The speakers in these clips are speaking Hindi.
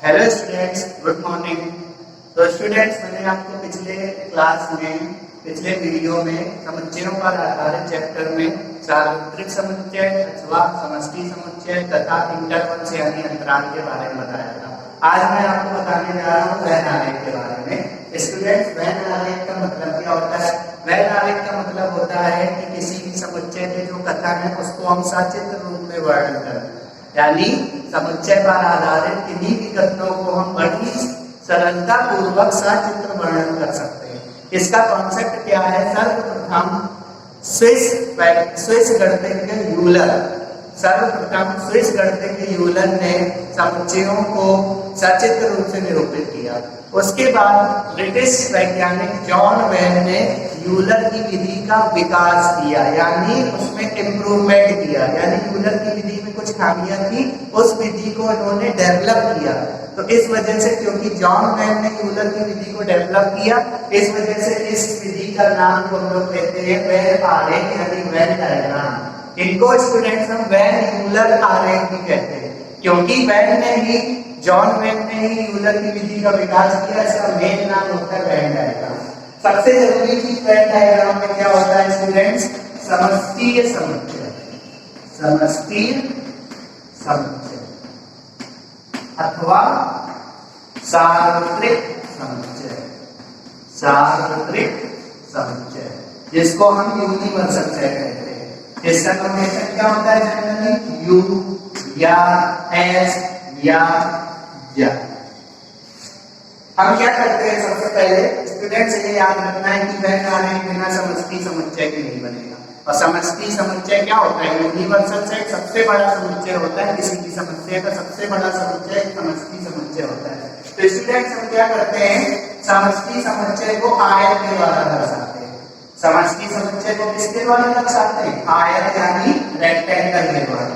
Hello students, good morning. तो स्टूडेंट्स, मैंने आपको पिछले वीडियो में समुच्चयों पर आधारित चैप्टर में सार्वत्रिक समुच्चय अथवा समष्टि समुच्चय तथा इंटरवल्स यानी अंतराल के बारे में बताया था। आज मैं आपको बताने जा रहा हूँ वैन आलेख के बारे में। स्टूडेंट्स, वैन आलेख का मतलब क्या होता है? वैन आलेख का मतलब होता है कि किसी भी समुच्चय के जो कथन है उसको हम सचित्र रूप में वर्णन करें, यानी समुच्चय पर आधारित किन्हीं भी कथनों को हम बड़ी सरलता पूर्वक सचित्र वर्णन कर सकते हैं। इसका कॉन्सेप्ट क्या है? सर्वप्रथम स्विस गणितज्ञ यूलर ने समुच्चयों को सचित्र रूप से निरूपित किया। उसके बाद ब्रिटिश वैज्ञानिक जॉन वेन ने यूलर की विधि का विकास किया, यानी उसमें इम्प्रूवमेंट किया, यानी यूलर की विधि में कुछ खामियां थी, उस विधि को उन्होंने डेवलप किया। तो इस वजह से, क्योंकि जॉन वेन ने यूलर की विधि को डेवलप किया, इस वजह से इस विधि का नाम को हम लोग कहते हैं वैन आलेख यानी वैन डायग्राम। इनको स्टूडेंट्स हम वैन यूलर आलेख भी कहते हैं, क्योंकि जॉन वेन ने ही यूलर की विधि का विकास किया। इसका मेन नाम होता है वैन डायग्राम। सबसे जरूरी चीज वैन डायग्राम में क्या होता है स्टूडेंट्स? समष्टीय समुच्चय अथवा सार्वत्रिक समुच्चय, जिसको हम यूनिवर्सल सेट कहते हैं। इसका नोटेशन क्या होता है जनरली? यू या एस या हम क्या करते हैं? सबसे पहले स्टूडेंट्स ये याद रखना है कि वैन आलेख बिना समष्टि समुच्चय के नहीं बनेगा। और समष्टि समुच्चय क्या होता है? यूनिवर्सल सेट सबसे बड़ा समुच्चय होता है। किसी भी समुच्चय का सबसे बड़ा समुच्चय समष्टि समुच्चय होता है। तो स्टूडेंट्स हम क्या करते हैं? समष्टि समुच्चय को आयत के द्वारा दर्शाते हैं। समष्टि समुच्चय को किसके द्वारा दर्शाते हैं? आयत यानी रेक्टेंगल के द्वारा।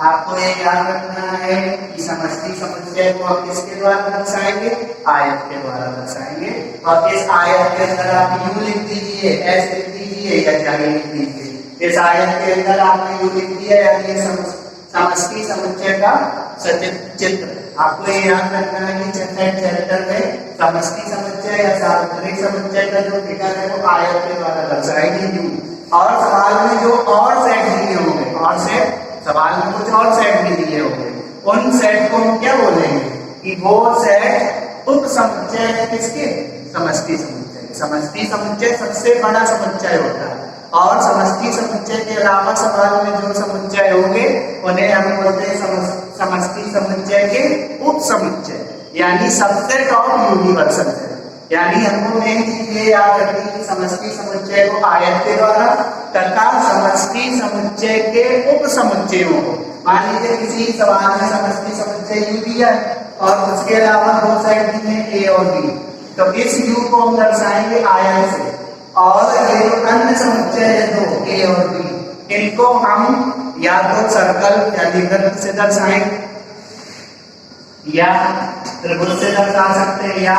आपको ये याद रखना है कि समष्टि समुच्चय को आप किसके द्वारा दर्शाएंगे? आयत के द्वारा दर्शाएंगे। और इस आयत के अंदर आप यू लिख दीजिए, एस लिख दीजिए या जाई लिख दीजिए। इस आयत के अंदर आपने यू लिख दिया, यानी समष्टि समुच्चय का चित्र। आपको ये याद रखना है कि चैप्टर में समष्टि समुच्चय या सार्वत्रिक समुच्चय का जो फिगर है वो आयत के द्वारा दर्शाएंगे यू। और सवाल में जो और सेट दिए होंगे, सवाल में कुछ और सेट भी दिए होंगे, उन सेट को हम क्या बोलेंगे? कि वो सेट उप समुच्चय है किसके? समष्टि समुच्चय। समष्टि समुच्चय सबसे बड़ा समुच्चय होता है, और समष्टि समुच्चय के अलावा सवाल में जो समुच्चय होंगे उन्हें हम बोलते हैं समष्टि समुच्चय के उप समुच्चय, यानी सबसेट ऑफ यूनिवर्सल सेट। यानी हमको मेन चीज ये याद रखनी कि समष्टि समुच्चय को आयत के द्वारा तथा समष्टि समुच्चय के उप समुच्चयों को, मान लीजिए किसी सवाल में समष्टि समुच्चय यू दिया है और उसके अलावा दो सेट दिए हैं ए और बी, तो इस यू को हम दर्शाएंगे आयत से। और ये जो अन्य समुच्चय है दो ए और बी, इनको हम या तो सर्कल या दीर्घवृत्त से दर्शाएंगे, या त्रिभुज से दर्शा सकते हैं, या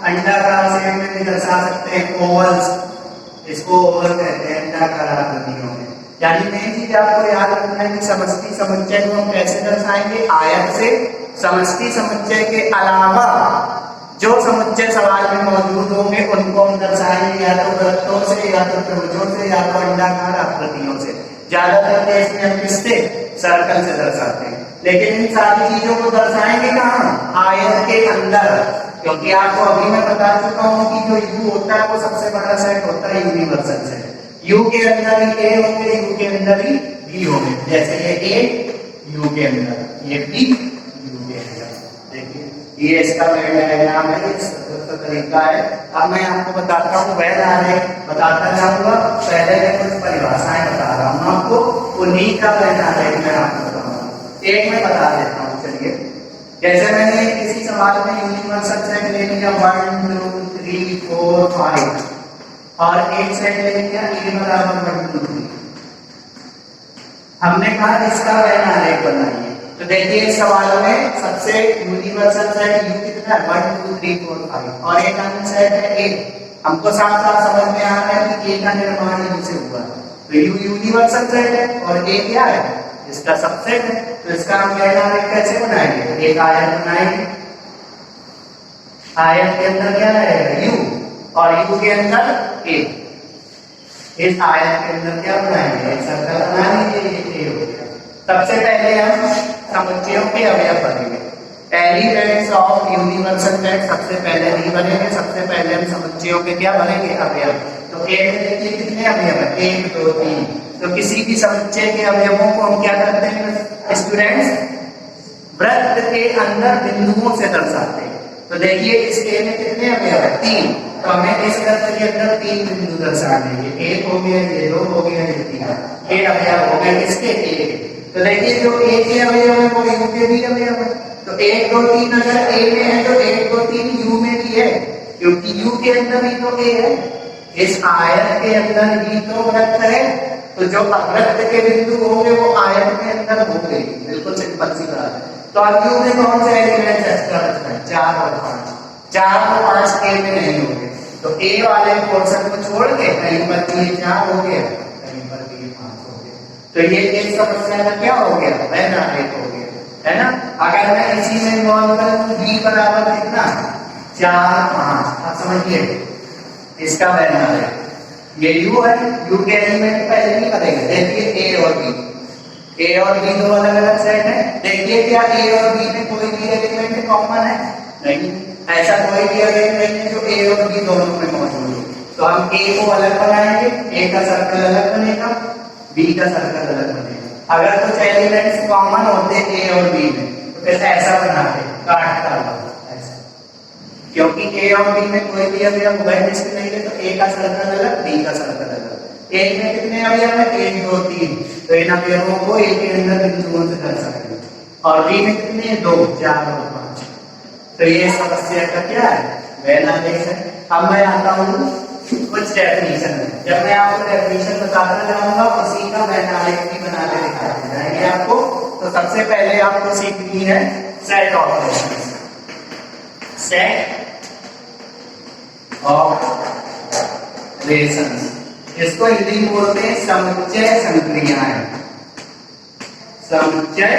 अंडाकार शेप में भी दर्शा सकते हैं, ओवल्स। इसको ओवल कहते हैं अंडाकार आकृतियों में। यानी मेन चीज आपको याद रखना है कि समष्टि समुच्चय को हम कैसे दर्शाएंगे? आयत से। समष्टि समुच्चय के अलावा जो समुच्चय सवाल में मौजूद होंगे उनको हम दर्शाएंगे या तो वृत्तों से, या तो त्रिभुजों से, या तो अंडाकार आकृतियों से। ज्यादातर केस में हम किससे? सर्कल से दर्शाते हैं। लेकिन इन सारी चीजों को दर्शाएंगे कहाँ? आयत के अंदर, क्योंकि आपको अभी मैं बता चुका हूँ कि जो यू होता है वो सबसे बड़ा सेट होता है यूनिवर्सल सेट। यू के अंदर ही ए होंगे, यू के अंदर ही बी होंगे। जैसे ये ए यू के अंदर, ये बी यू के अंदर। देखिए ये इसका वैन डायग्राम है, इसका तरीका है। अब मैं आपको बताता हूँ वैन आलेख बताता जाऊंगा। पहले मैं कुछ परिभाषाएं बता रहा हूँ आपको, उन्हीं का वैन आलेख मैं आपको एक में बता देता हूँ। चलिए, जैसे मैंने किसी सवाल में यूनिवर्सल सेट ले लिया 1 2 3 4 5 और एक सेट ले लिया ए बराबर 1 2 3। हमने कहा इसका वैन आलेख बनाइए। तो देखिए इस सवाल में सबसे यूनिवर्सल सेट यू कितना है? 1 2 3 4 5 और एक अन्य सेट है ए। हमको साफ साफ समझ में आ रहा है कि ए का निर्माण यू से हुआ। तो यू यूनिवर्सल सेट है और ए क्या है? इसका सबसेट है, तो इसका हम वेन आरेख कैसे बनाएंगे? एक आयत बनाएंगे, आयत के अंदर क्या रहेगा? यू, और यू के अंदर ए। इस आयत के अंदर क्या बनाएंगे? एक सर्कल बना लीजिए, ये ए हो गया। सबसे पहले हम समुच्चयों के अवयव बनेंगे, एलिमेंट्स ऑफ यूनिवर्सल सेट सबसे पहले नहीं बनेंगे, सबसे पहले हम समुच्चयों के क्या बनेंगे? अवयव। तो ए में देखिए कितने अवयव है? 1 2 3। तो किसी भी समुच्चय के अवयवों को हम क्या करते हैं स्टूडेंट्स? वृत्त के अंदर बिंदुओं से दर्शाते हैं। तो देखिए इस ए में कितने अवयव है? 3। तो हमें इस वृत्त के अंदर 3 बिंदु दर्शाने हैं, 1 हो गया, ये 2 हो गया, ये 3। ये अवयव हो गए किसके? ए के। तो देखिए जो ए के अवयव है वो यू के भी अवयव है। तो 1 2 3 अगर ए में है तो 1 2 3 यू में भी है, क्योंकि यू के अंदर ही तो ए है, इस आयत के अंदर ही तो वृत्त है। तो जो वृत्त के बिंदु होंगे वो आयत के अंदर होंगे, बिल्कुल सिंपल सी बात है। तो अब यू में कौन से एलिमेंट एक्स्ट्रा बचता है? 4 और 5। 4 और 5 ए में नहीं होंगे, तो ए वाले पोर्शन को छोड़ के कहीं पर भी 4 हो गया, कहीं पर भी 5 हो गया। तो ये एक समस्या का क्या हो गया? वेन आरेख हो गया, है ना। अगर मैं इसी में इन्वॉल्व करूं बी बराबर कितना? 4 5। अब समझिए इसका वेन आरेख, ये यू है, यू के एलिमेंट पहले नहीं करेंगे। देखिए ए और बी, ए और बी दो अलग अलग सेट है। देखिए क्या ए और बी में कोई भी एलिमेंट कॉमन है? नहीं, ऐसा कोई भी एलिमेंट नहीं है जो ए और बी दोनों में मौजूद है। तो हम ए को अलग बनाएंगे, ए का सर्कल अलग बनेगा, बी का सर्कल अलग बनेगा। अगर कुछ एलिमेंट्स कॉमन होते ए और बी में तो फिर ऐसा बनाते, काटता हुआ ऐसा, क्योंकि ए और बी में कोई भी अवयव वैनिष्ठ नहीं है, तो ए का सर्कल अलग, बी का सर्कल अलग। एक में कितने अवयव है? 1 2 3। तो इन अवयवों को एक के अंदर बिंदुओं से दर्शाएंगे। और बी में कितने? 2 4 और 5। तो ये समस्या का क्या है? वेन आरेख है। अब मैं आता हूँ कुछ डेफिनेशन में। जब मैं आपको डेफिनेशन बताता जाऊंगा उसी का वेन आरेख भी बना के दिखाते जाएंगे आपको। तो सबसे पहले आपको सीखनी है सेट ऑपरेशन, सेट ऑपरेशंस। इसको हिंदी में बोलते हैं समुच्चय संक्रियाएं, समुच्चय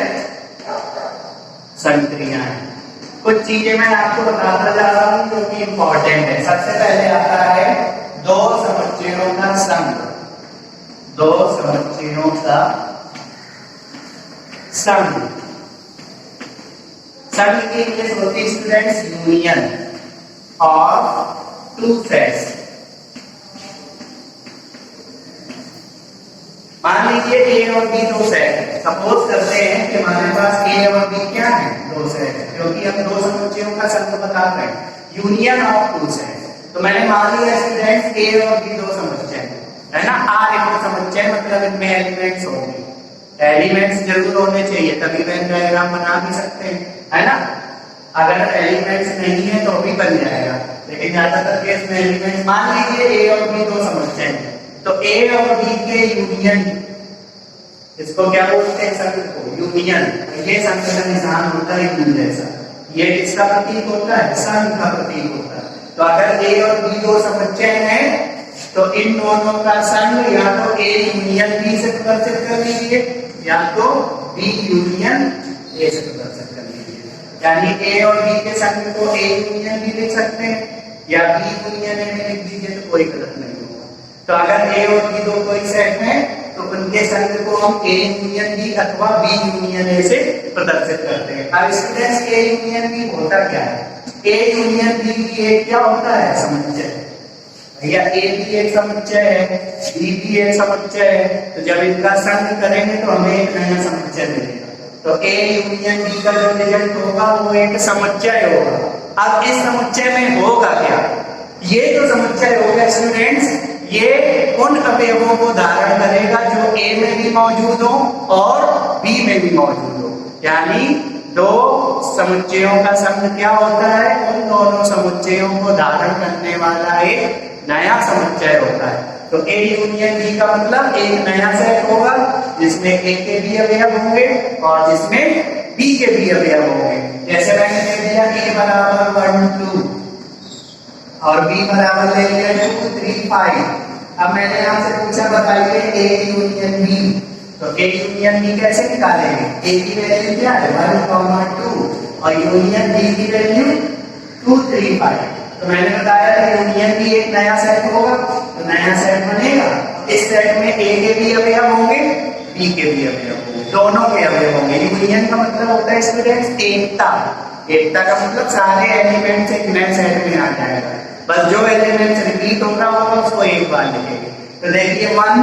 संक्रियाएं। कुछ चीजें मैं आपको बताता जा रहा हूं जो कि इंपॉर्टेंट है। सबसे पहले आता है दो समुच्चयों का संघ, दो समुच्चयों का संघ। संघ की इंग्लिश होती है students union of two sets. मान लीजिए ए और बी दो सेट है। सपोज करते हैं कि हमारे पास ए और बी क्या है? दो सेट है, क्योंकि हम दो समुच्चयों का संघ बता रहे हैं, यूनियन ऑफ टू सेट। तो मैंने मान लिया स्टूडेंट्स ए और बी दो समुच्चय है ना। आर एक समुच्चय मतलब इनमें एलिमेंट्स होंगे, एलिमेंट्स जरूर होने चाहिए तभी वेन डायग्राम बना भी सकते हैं, है ना। अगर एलिमेंट्स नहीं है तो भी बन जाएगा, लेकिन ज्यादातर केस में एलिमेंट्स। मान लीजिए ए और बी दो समुच्चय हैं, तो ए और बी के यूनियन, इसको क्या बोलते हैं? संघ को यूनियन। ये संघ का निशान होता है यूनियन जैसा। ये किसका प्रतीक होता है? संघ का प्रतीक होता है। तो अगर ए और बी दो समुच्चय हैं तो इन दोनों का संघ या तो ए यूनियन बी से प्रदर्शित कर लीजिए या तो बी यूनियन ए से प्रदर्शित कर लीजिए। यानी ए और बी के संघ को ए यूनियन बी लिख सकते हैं या बी यूनियन ए में लिख दीजिए, तो कोई गलत नहीं होगा। तो अगर ए और बी दो कोई सेट है तो उनके संघ को हम ए यूनियन बी अथवा बी यूनियन ए से प्रदर्शित करते हैं। अब स्टूडेंट्स ए यूनियन बी होता क्या है? ए यूनियन बी भी एक क्या होता है? समुच्चय। भैया ए भी एक समुच्चय है, बी भी एक समुच्चय है, तो जब इनका संघ करेंगे तो हमें एक नया समुच्चय मिलेगा। तो ए यूनियन बी का जो रिजल्ट होगा वो एक समुच्चय होगा। अब इस समुच्चय में होगा क्या? ये जो समुच्चय होगा स्टूडेंट्स, ये उन अवयवों को धारण करेगा जो ए में भी मौजूद हो और बी में भी मौजूद हो। यानी दो समुच्चयों का संघ क्या होता है? उन दोनों समुच्चयों को धारण करने वाला एक नया समुच्चय होता है। तो ए यूनियन बी का मतलब एक नया सेट होगा जिसमें ए के भी अवयव होंगे और जिसमें बी के भी अवयव होंगे। जैसे मैंने दे दिया ए बराबर 1 2 और बी बराबर ले लिया 2 3 5। अब मैंने आपसे पूछा बताइए ए यूनियन बी, तो ए यूनियन बी कैसे निकालेंगे? ए की वैल्यू क्या है 1, 2 और यूनियन बी की वैल्यू 2, 3, 5। तो मैंने बताया था यूनियन बी एक नया सेट होगा, तो नया सेट बनेगा। इस सेट में ए के भी अवयव होंगे, बी के भी अवयव होंगे, दोनों के अवयव होंगे। यूनियन का मतलब होता है स्टूडेंट्स एकता। एकता का मतलब सारे एलिमेंट्स एक नए सेट में आ जाएगा, बस जो एलिमेंट्स रिपीट हो रहा होगा उसको एक बार लिखेंगे। तो देखिए 1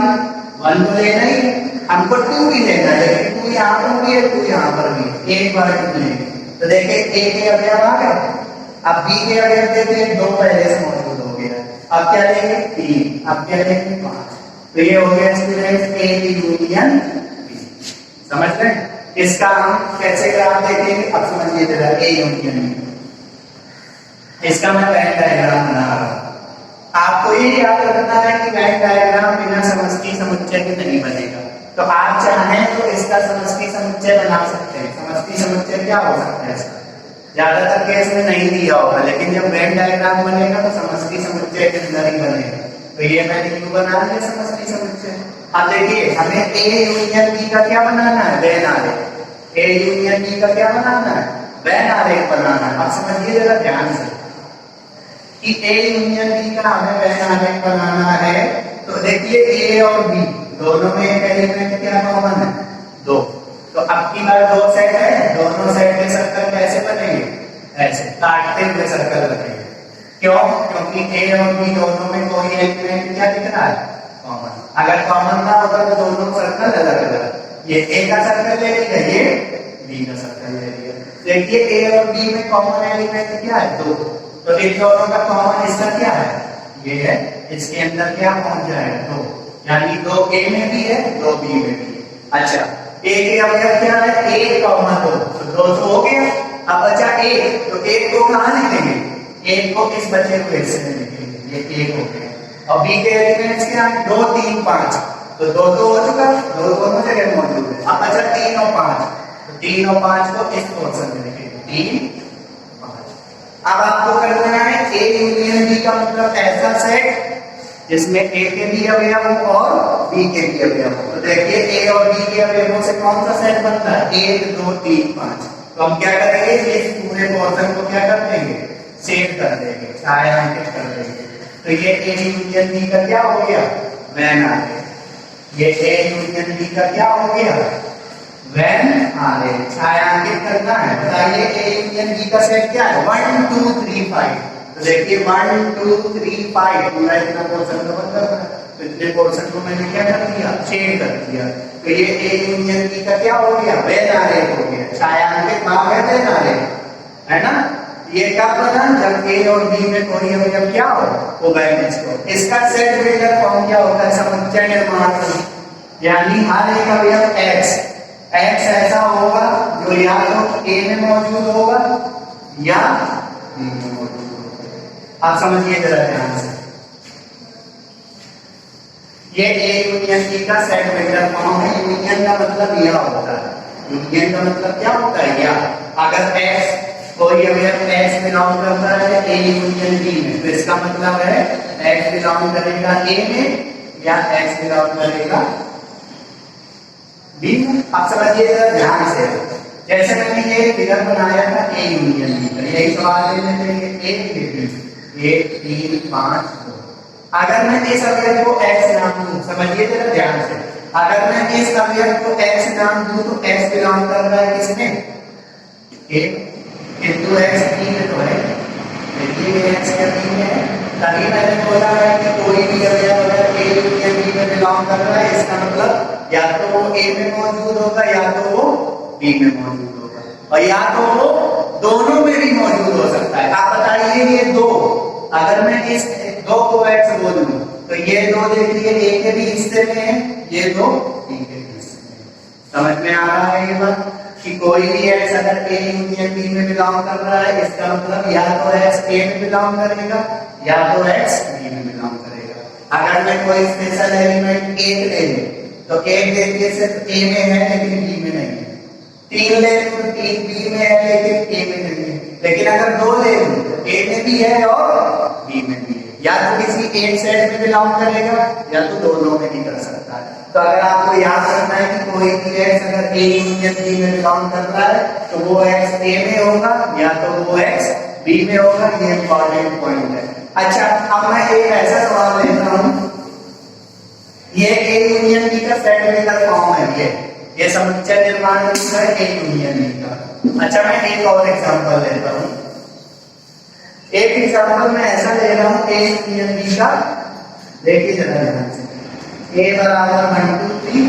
तो लेना ही है, हमको 2 भी लेना है, लेकिन 2 यहाँ पर भी है, 2 यहाँ पर भी है, एक बार 2 लेंगे। तो देखिए ए के अवयव आ गए। अब बी के अवयव देखिए 2 पहले से मौजूद हो गया, अब क्या लेंगे 3, अब क्या लेंगे 5। तो ये हो गया स्टूडेंट्स ए यूनियन बी। समझ रहे हैं? इसका हम कैसे ग्राफ देखेंगे अब समझिए जरा। ए यूनियन बी, इसका मैं वेन डायग्राम बना रहा हूं। आपको ये याद रखना है कि वेन डायग्राम बिना समष्टि समुच्चय के नहीं बनेगा। तो आप चाहें तो इसका समष्टि समुच्चय बना सकते हैं। समष्टि समुच्चय क्या हो सकता है इसका? ज्यादातर केस में नहीं दिया होगा, लेकिन जब वेन डायग्राम बनेगा तो समष्टि समुच्चय के अंदर ही बनेगा। तो ये मैंने क्यों बना लिया समष्टि समुच्चय। अब देखिए हमें ए यूनियन बी का क्या बनाना है? वेन आरेख। ए यूनियन बी का क्या बनाना है? वेन आरेख बनाना है। अब समझिए जरा ध्यान से कि ए यूनियन बी का हमें वेन आरेख बनाना है। तो देखिए ए और बी दोनों में एक एलिमेंट क्या कॉमन है? 2। तो अब की बार 2 सेट है, दोनों सेट के सर्कल कैसे बनेंगे? ऐसे काटते हुए सर्कल बनेंगे। क्यों? क्योंकि ए और बी दोनों में कोई एलिमेंट क्या दिख रहा है? कॉमन। अगर कॉमन ना होता तो दोनों सर्कल अलग अलग, ये ए का सर्कल ले लिया, ये बी का सर्कल ले लिया। देखिए ए और बी में कॉमन एलिमेंट क्या है? 2। तो इन दोनों का कॉमन हिस्सा क्या है? ये है। इसके अंदर क्या पहुंच जाएगा? 2, यानी 2 ए में भी है, 2 बी में भी है। अच्छा ए के अवयव क्या है? 1, 2, तो 2 तो हो गया। अब बचा 1, तो 1 को कहां लिखेंगे? 1 को इस बचे हुए हिस्से में लिखेंगे, ये 1 हो गया। और बी के एलिमेंट्स क्या है? 2, 3, 5, तो 2 तो हो चुका, 2 दोनों जगह मौजूद है। अब बचा 3 और 5, तो 3 और 5 को इस पोर्शन में लिखेंगे, 3, 5। अब आपको करना है ए यूनियन बी का मतलब ऐसा सेट जिसमें ए के भी अवयव हो और बी के भी अवयव हो। तो देखिए ए और बी के अवयवों से कौन सा सेट बनता है? 1, 2, 3, 5। तो हम क्या करेंगे? इस पूरे पोर्शन को क्या कर देंगे? सेट कर देंगे, छायांकित कर देंगे। तो ये ए यूनियन बी का क्या हो गया? वेन आरेख। ये ए यूनियन बी का क्या हो गया? वेन आरेख। छायांकित करना है। बताइए ए यूनियन बी का सेट क्या है? 1, 2, 3, 5। तो देखिए 1, 2, 3, 5 पूरा इतना पोर्शन कवर करना है। तो इतने पोर्शन को मैंने क्या कर दिया? छेद कर दिया। तो ये ए यूनियन बी का क्या हो गया? वेन आरेख हो गया। छायांकित भाग है वेन आरेख, है ना? ये क्या बना? जब ए और बी में कोई अवयव क्या हो? वो बैलेंस हो। इसका सेट बिल्डर फॉर्म क्या होता है? समुच्चय निर्माण। यानी हर एक अवयव x ऐसा होगा जो या तो ए में मौजूद होगा या बी में मौजूद होगा। आप समझिए जरा ध्यान से। ये ए यूनियन बी का सेट बिल्डर फॉर्म है। यूनियन का मतलब यह होता है। यूनियन का मतलब क्या होता है? या अगर x कोई अवयव x बिलोंग करता है ए यूनियन बी में, तो इसका मतलब है x बिलोंग करेगा ए में या x बिलोंग करेगा बी में। आप समझिए जरा ध्यान से। जैसे मैंने ये फिगर बनाया था ए यूनियन बी का, यही सवाल ले लेते हैं। 1, 3, 5, 2। अगर मैं इस अवयव को x नाम दूं, समझिए जरा ध्यान से, अगर मैं इस अवयव को x नाम दूं तो x बिलोंग कर रहा है किसमें? ए। किंतु x बी में तो है, देखिए x क्या बी में है। तभी मैंने बोला है कि कोई भी अवयव अगर ए यूनियन बी में बिलोंग कर रहा है, इसका मतलब या तो वो ए में मौजूद होगा या तो वो बी में मौजूद होगा, और या तो वो दोनों में भी मौजूद हो सकता है। आप बताइए ये 2, अगर मैं इस 2 को x बोल दूं तो ये 2 देखिए ए के भी हिस्से में है, ये 2 बी के भी हिस्से में है। समझ में आ रहा है ये बात कि कोई भी x अगर ए यूनियन बी में बिलोंग कर रहा है, इसका मतलब या तो x ए में बिलोंग करेगा या तो x बी में बिलोंग करेगा। अगर मैं कोई स्पेशल एलिमेंट 1 ले लूं तो 1 देखिए सिर्फ ए में है लेकिन बी में नहीं है। 3 ले लूं तो 3 बी में है लेकिन ए में नहीं है। लेकिन अगर 2 ले लूं तो ए में भी है और बी में भी है। या तो किसी एक सेट में बिलोंग करेगा या तो दोनों में भी कर सकता है। तो अगर आपको याद रखना है कि कोई भी x अगर A यूनियन B में बिलोंग कर रहा है तो वो x A में होगा या तो वो x B में होगा, ये इंपॉर्टेंट पॉइंट है। अच्छा, अब मैं एक ऐसा सवाल लेता हूं, ये A यूनियन B का सेट मेथड फॉर्म है, ये समुच्चय निर्माण है A यूनियन B का। अच्छा, मैं एक और एग्जांपल लेता हूं, एक एग्जांपल मैं ऐसा ले रहा हूं A यूनियन B का, देखिए जरा ध्यान से, A बराबर 1 2 3,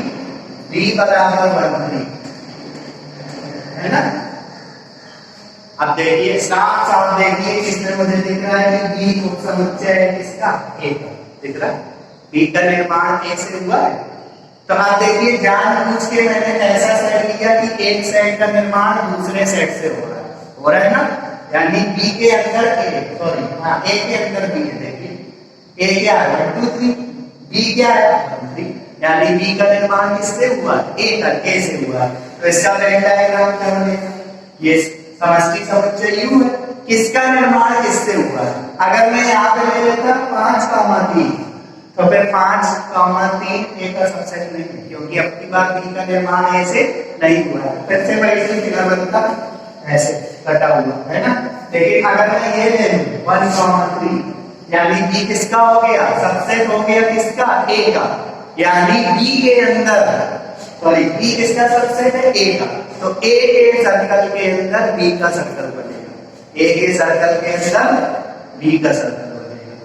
B बराबर 1 3, है ना। अब देखिए साफ साफ देखिए, इसमें मुझे दिख रहा है कि B उप समुच्चय है किसका, A का, दिख रहा है B का निर्माण A से हुआ है। तो आप देखिए जानबूझ के मैंने ऐसा सेट किया कि एक सेट का निर्माण दूसरे सेट से हो रहा है ना, यानी B के अंदर A, सॉरी हाँ A के अंदर B है। देखिए A क्या है 1 2 3, B क्या है 1 3, यानी B का निर्माण किससे हुआ, A से हुआ। तो इसका वेन डायग्राम क्या बनेगा, ये समष्टि समुच्चय U है, किसका निर्माण किससे हुआ है। अगर मैं यहाँ पे ले लेता 5 3, तो फिर 5 3 A का सबसेट नहीं है, क्योंकि अब की बार B का निर्माण A से नहीं हुआ है। फिर से वैसे फिगर बनता ऐसे कटा हुआ है ना। लेकिन अगर मैं ये ले लूं 1 3, यानी B किसका हो गया, सबसेट हो गया किसका, A का, यानी B के अंदर, सॉरी B किसका सबसेट है, A का, तो A के सर्कल के अंदर B का सर्कल बनेगा, A के सर्कल के अंदर B का सर्कल बनेगा।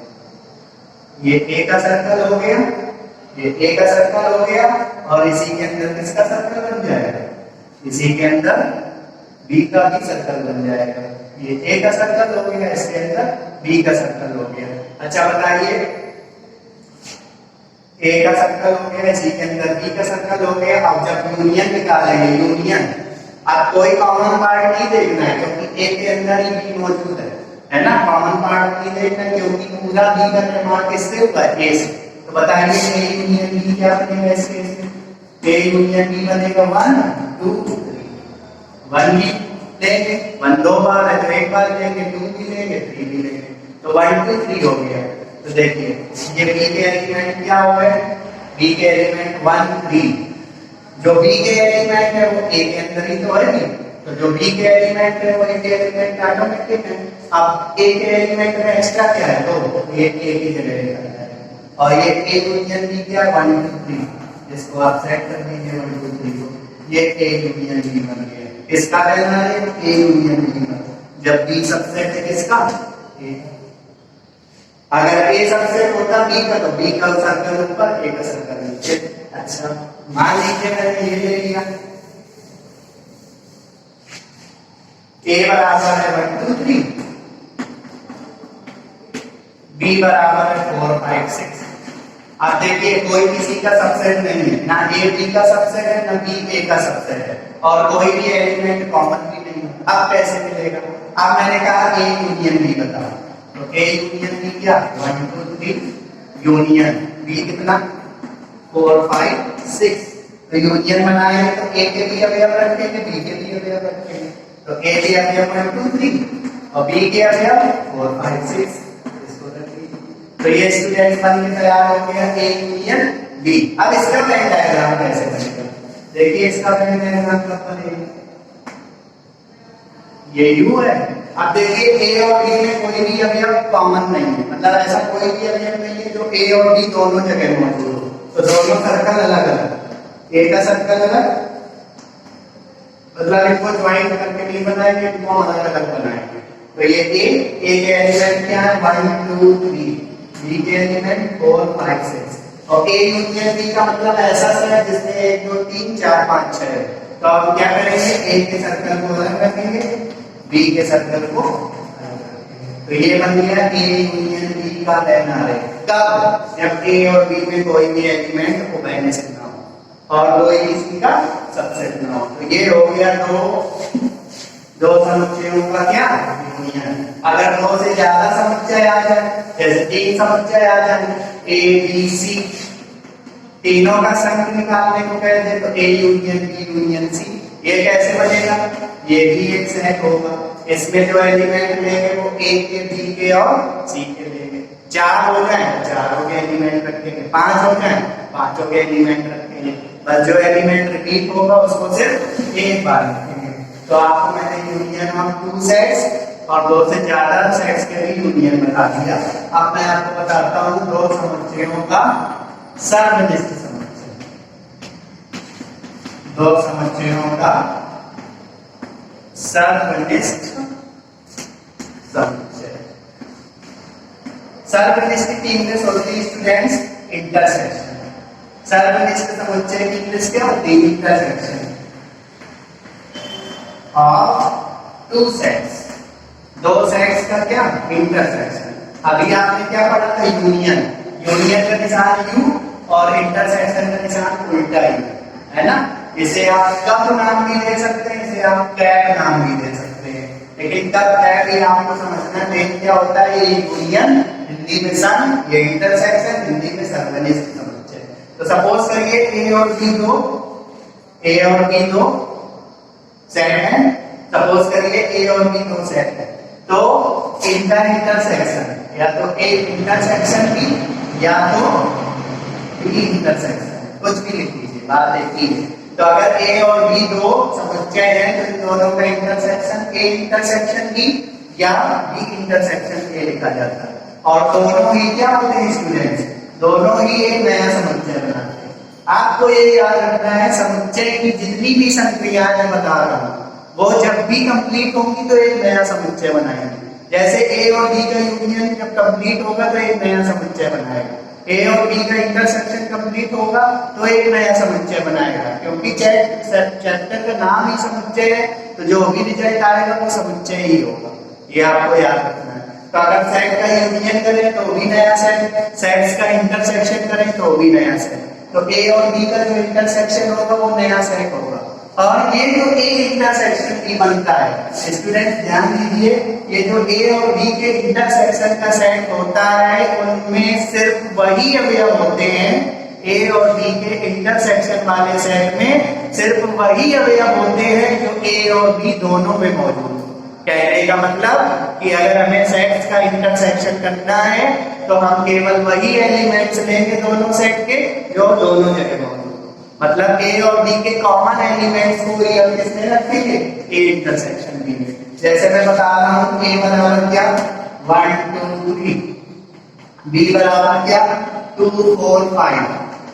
ये A का सर्कल हो गया, ये A का सर्कल हो गया, और इसी के अंदर किसका सर्कल बन जाएगा, इसी के अंदर B का भी सर्कल बन जाएगा। ये A का सर्कल हो गया, इसके अंदर B का सर्कल हो गया। अच्छा बताइए, A का सर्कल हो गया, इसी के अंदर B का सर्कल हो गया। अब जब यूनियन निकालेंगे, यूनियन, अब कोई कॉमन पार्ट नहीं देखना है क्योंकि A के अंदर ही B मौजूद है ना, कॉमन पार्ट नहीं देखना क्योंकि पूरा B का निर्माण किससे हुआ है, A से। तो बताइए A यूनियन B क्या बनेगा इस केस में, A यूनियन B बनेगा 1 2 3, 1 भी लेंगे, 1 2 बार है तो एक बार लेंगे, 2 भी लेंगे, 3 भी लेंगे, तो 1 2 3 हो गया। तो देखिए ये B के एलिमेंट क्या हो गए, B के एलिमेंट 1 3, जो B के एलिमेंट है वो A के अंदर ही तो है नहीं, तो जो B के एलिमेंट है वो A के एलिमेंट ऑटोमेटिक है। अब A के एलिमेंट में एक्स्ट्रा क्या है, तो ये A की जगह निकल जाएगा, और ये A यूनियन B क्या है 1 2 3, जिसको आप सेट कर दीजिए 1 2 3 को, ये A यूनियन B बन गया। किसका कहना है, A यूनियन B का, जब B सबसेट है किसका, A। अगर A सबसेट होता B का तो B का सर्कल ऊपर, A का सर्कल नीचे। अच्छा मान लीजिए मैंने ये ले लिया, A बराबर है 1 2 3, B बराबर है 4 5 6। अब देखिए कोई किसी का सबसेट नहीं है, ना A B का सबसेट है, ना B A का सबसेट है, और कोई भी एलिमेंट कॉमन भी नहीं है। अब कैसे मिलेगा, अब मैंने कहा A यूनियन B बताओ, तो A यूनियन B क्या 1 2 3, यूनियन B कितना 4 5 6, तो यूनियन बनाए तो A के भी अवयव रखेंगे, B के भी अवयव रखेंगे, तो A के अवयव 1 2 3 और B के अवयव 4 5 6, इसको रखिए। तो ये स्टूडेंट बन के तैयार हो गया A यूनियन B। अब इसका वेन डायग्राम कैसे बनेगा, देखिए इसका वेन डायग्राम कब बनेगा, ये U है। अब देखिए A और B में कोई भी अवयव कॉमन नहीं है, मतलब ऐसा कोई भी अवयव नहीं है जो A और B दोनों जगह मौजूद हो, तो दोनों सर्कल अलग अलग, A का सर्कल अलग, मतलब इनको ज्वाइन करके नहीं बनाएंगे, इनको अलग अलग बनाएंगे। तो ये A के एलिमेंट क्या है 1 2 3, B के एलिमेंट 4 5 6, और A यूनियन B का मतलब ऐसा सेट जिसमें 1 2 3 4 5 6 है। तो अब क्या करेंगे, A के सर्कल को अलग रखेंगे, B के सर्कल को अलग रखेंगे, तो ये बन गया A यूनियन B का लेना है। कब, जब A और B में कोई भी एलिमेंट उभयनिष्ठ ना हो और कोई किसी का सबसेट ना हो। तो ये हो गया दो समुच्चयों का क्या यूनियन। अगर दो से ज्यादा समुच्चय आ जाए, जैसे 3 समुच्चय आ जाए A B C, तीनों का संघ निकालने को कह दे तो A union B union C, ये कैसे बनेगा, ये भी एक सेट होगा, इसमें जो एलिमेंट लेंगे वो A के B के और C के लेंगे। 4 हो जाए 4 के एलिमेंट रखेंगे, 5 हो जाए 5 के एलिमेंट रखेंगे। बस जो एलिमेंट रिपीट होगा उसको सिर्फ एक बार लिखेंगे। तो आपको मैंने यूनियन ऑफ टू सेट्स और दो से ज्यादा सेट्स के भी यूनियन बता दिया। अब मैं आपको बताता हूँ दो समुच्चयों का सर्वनिष्ठ समुच्चय। दो समुच्चयों का सर्वनिष्ठ समुच्चय। सर्वनिष्ठ की इंग्लिश होती है स्टूडेंट्स इंटरसेक्शन। सर्वनिष्ठ समुच्चय की इंग्लिश क्या होती है? Intersection of two sets. दो सेट्स का क्या? इंटरसेक्शन। अभी आपने क्या पढ़ा था? यूनियन। यूनियन का निशान यू और इंटरसेक्शन का निशान उल्टा ही है ना। इसे आप कप नाम भी दे सकते हैं, इसे आप कैप नाम भी दे सकते हैं, लेकिन कप कैप ही आपको समझना है क्या होता है। ये यूनियन हिंदी में सन, ये इंटरसेक्शन हिंदी में सर्वनिष्ठ समुच्चय। तो सपोज करिए ए और बी दो सेट है। सपोज करिए ए और बी दो सेट है, तो इनका इंटरसेक्शन या तो ए इंटरसेक्शन बी या तो बी इंटरसेक्शन, कुछ भी लिख लीजिए, बात एक ही है। तो अगर ए और बी दो समुच्चय है तो इन दोनों का इंटरसेक्शन ए इंटरसेक्शन बी या बी इंटरसेक्शन ए लिखा जाता है। और दोनों ही क्या होते हैं स्टूडेंट्स? दोनों ही एक नया समुच्चय बनाते हैं। आपको ये याद रखना है, समुच्चय की जितनी भी संक्रियाएं मैं बता रहा हूँ वो जब भी कंप्लीट होंगी तो एक नया समुच्चय बनाएंगे। जैसे ए और बी का यूनियन जब कंप्लीट होगा तो एक नया समुच्चय बनाएगा, ए और बी का इंटरसेक्शन कंप्लीट होगा तो एक नया समुच्चय बनाएगा, क्योंकि चैप्टर का नाम ही समुच्चय है, तो जो भी रिजल्ट आएगा वो समुच्चय ही होगा। ये आपको याद रखना है। तो अगर सेट का यूनियन करें तो भी नया सेट, सेट्स का इंटरसेक्शन करें तो भी नया सेट, तो ए और बी का जो इंटरसेक्शन होगा वो नया सेट होगा। और ये जो ए इंटरसेक्शन बी बनता है स्टूडेंट ध्यान दीजिए, ये जो ए और बी के इंटरसेक्शन का सेट होता है उनमें सिर्फ वही अवयव होते हैं। ए और बी के इंटरसेक्शन वाले सेट में सिर्फ वही अवयव होते हैं जो ए और बी दोनों में मौजूद हो। कहने का मतलब कि अगर हमें सेट्स का इंटरसेक्शन करना है तो हम केवल वही एलिमेंट्स लेंगे दोनों सेट के जो दोनों जगह मौजूद। मतलब ए और बी के कॉमन एलिमेंट्स को रियल किसमें रखेंगे? ए इंटरसेक्शन बी में। जैसे मैं बता रहा हूं ए बराबर क्या? 1 2 3, बी बराबर क्या? 2 4 5।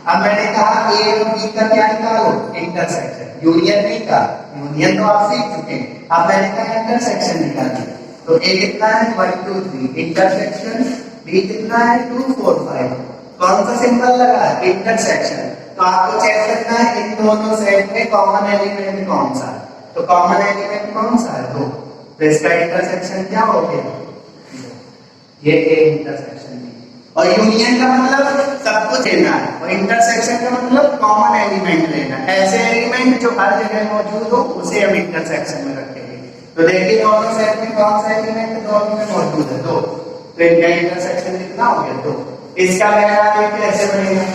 अब मैंने कहा ए और बी का क्या निकालो? इंटरसेक्शन। यूनियन नहीं कहा, यूनियन तो आप सीख चुके हैं। अब मैंने कहा इंटरसेक्शन निकालिए, तो ए कितना है? 1 2 3। इंटरसेक्शन बी कितना है? 2 4 5। कौन सा सिंबल लगा है? इंटरसेक्शन। तो आपको चेक करना है इन दोनों सेट में कॉमन एलिमेंट कौन सा है। तो कॉमन एलिमेंट कौन सा है? 2। तो इसका इंटरसेक्शन क्या हो गया? ये ए इंटरसेक्शन बी। और यूनियन का मतलब सब कुछ लेना है, और इंटरसेक्शन का मतलब कॉमन एलिमेंट लेना है। ऐसे एलिमेंट जो हर जगह मौजूद हो उसे हम इंटरसेक्शन में रखेंगे। तो देखिए दोनों सेट में कौन सा एलिमेंट दोनों में मौजूद है? 2। तो इनका इंटरसेक्शन कितना हो गया? 2। इसका वैल्यू कैसे बनेगा?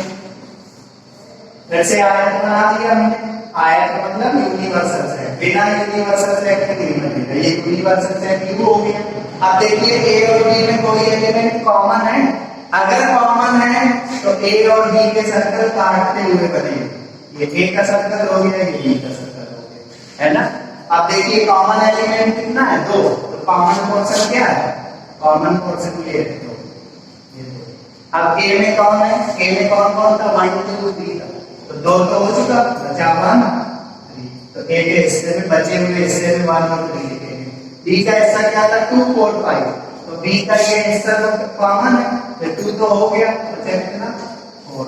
जैसे आयत बना दिया हमने, आयत का मतलब यूनिवर्सल सेट, बिना यूनिवर्सल सेट के नहीं बनेगा, ये यूनिवर्सल सेट यू हो गया। अब देखिए ए और बी में कोई एलिमेंट कॉमन है? अगर कॉमन है तो ए और बी के सर्कल काटते हुए बनेंगे। ये ए का सर्कल हो गया, ये बी का सर्कल हो गया, है ना। अब देखिए कॉमन एलिमेंट कितना है? 2। तो कॉमन पोर्शन क्या है? कॉमन पोर्शन ये है 2। अब ए में कौन है? ए में कौन कौन था? 1 2 3 था, तो 2 तो हो चुका, बचा 1 3। तो ए के हिस्से में बचे हुए हिस्से में 1 और 3 लिखेंगे। बी का हिस्सा क्या था? 2 4 5। तो बी का ये हिस्सा तो कॉमन है, तो 2 तो हो गया, बचा कितना? 4।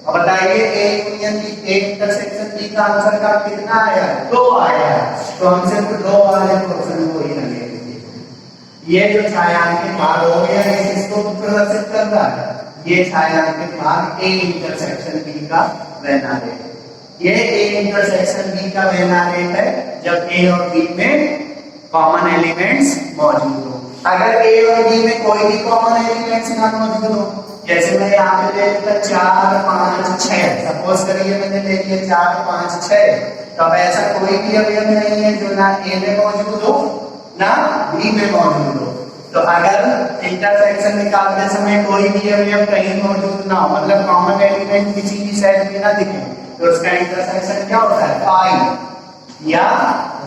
अब बताइए A union B, A intersection B का आंसर का कितना आया? 2 आया है। तो हम सिर्फ 2 वाले पोर्शन को ही लगेंगे। ये जो छायांकित भाग हो गया ये किसको प्रदर्शित कर रहा है? ये छायांकित भाग ए इंटरसेक्शन बी का वेनारेट। ये ए इंटरसेक्शन बी का वेनारेट है जब ए और बी में कॉमन एलिमेंट्स मौजूद हो। अगर ए और बी में कोई भी कॉमन एलिमेंट्स ना मौजूद हो, जैसे मैं यहाँ पे ले लिया 4 5 6, सपोज करिए मैंने ले लिया 4 5 6, तो अब ऐसा कोई भी अवयव नहीं है जो ना ए में मौजूद हो ना बी में मौजूद हो। तो अगर इंटरसेक्शन निकालते समय कोई भी अवयव कहीं मौजूद ना हो, मतलब कॉमन एलिमेंट किसी भी सेट में ना दिखे, तो उसका इंटरसेक्शन क्या होता है? फाई या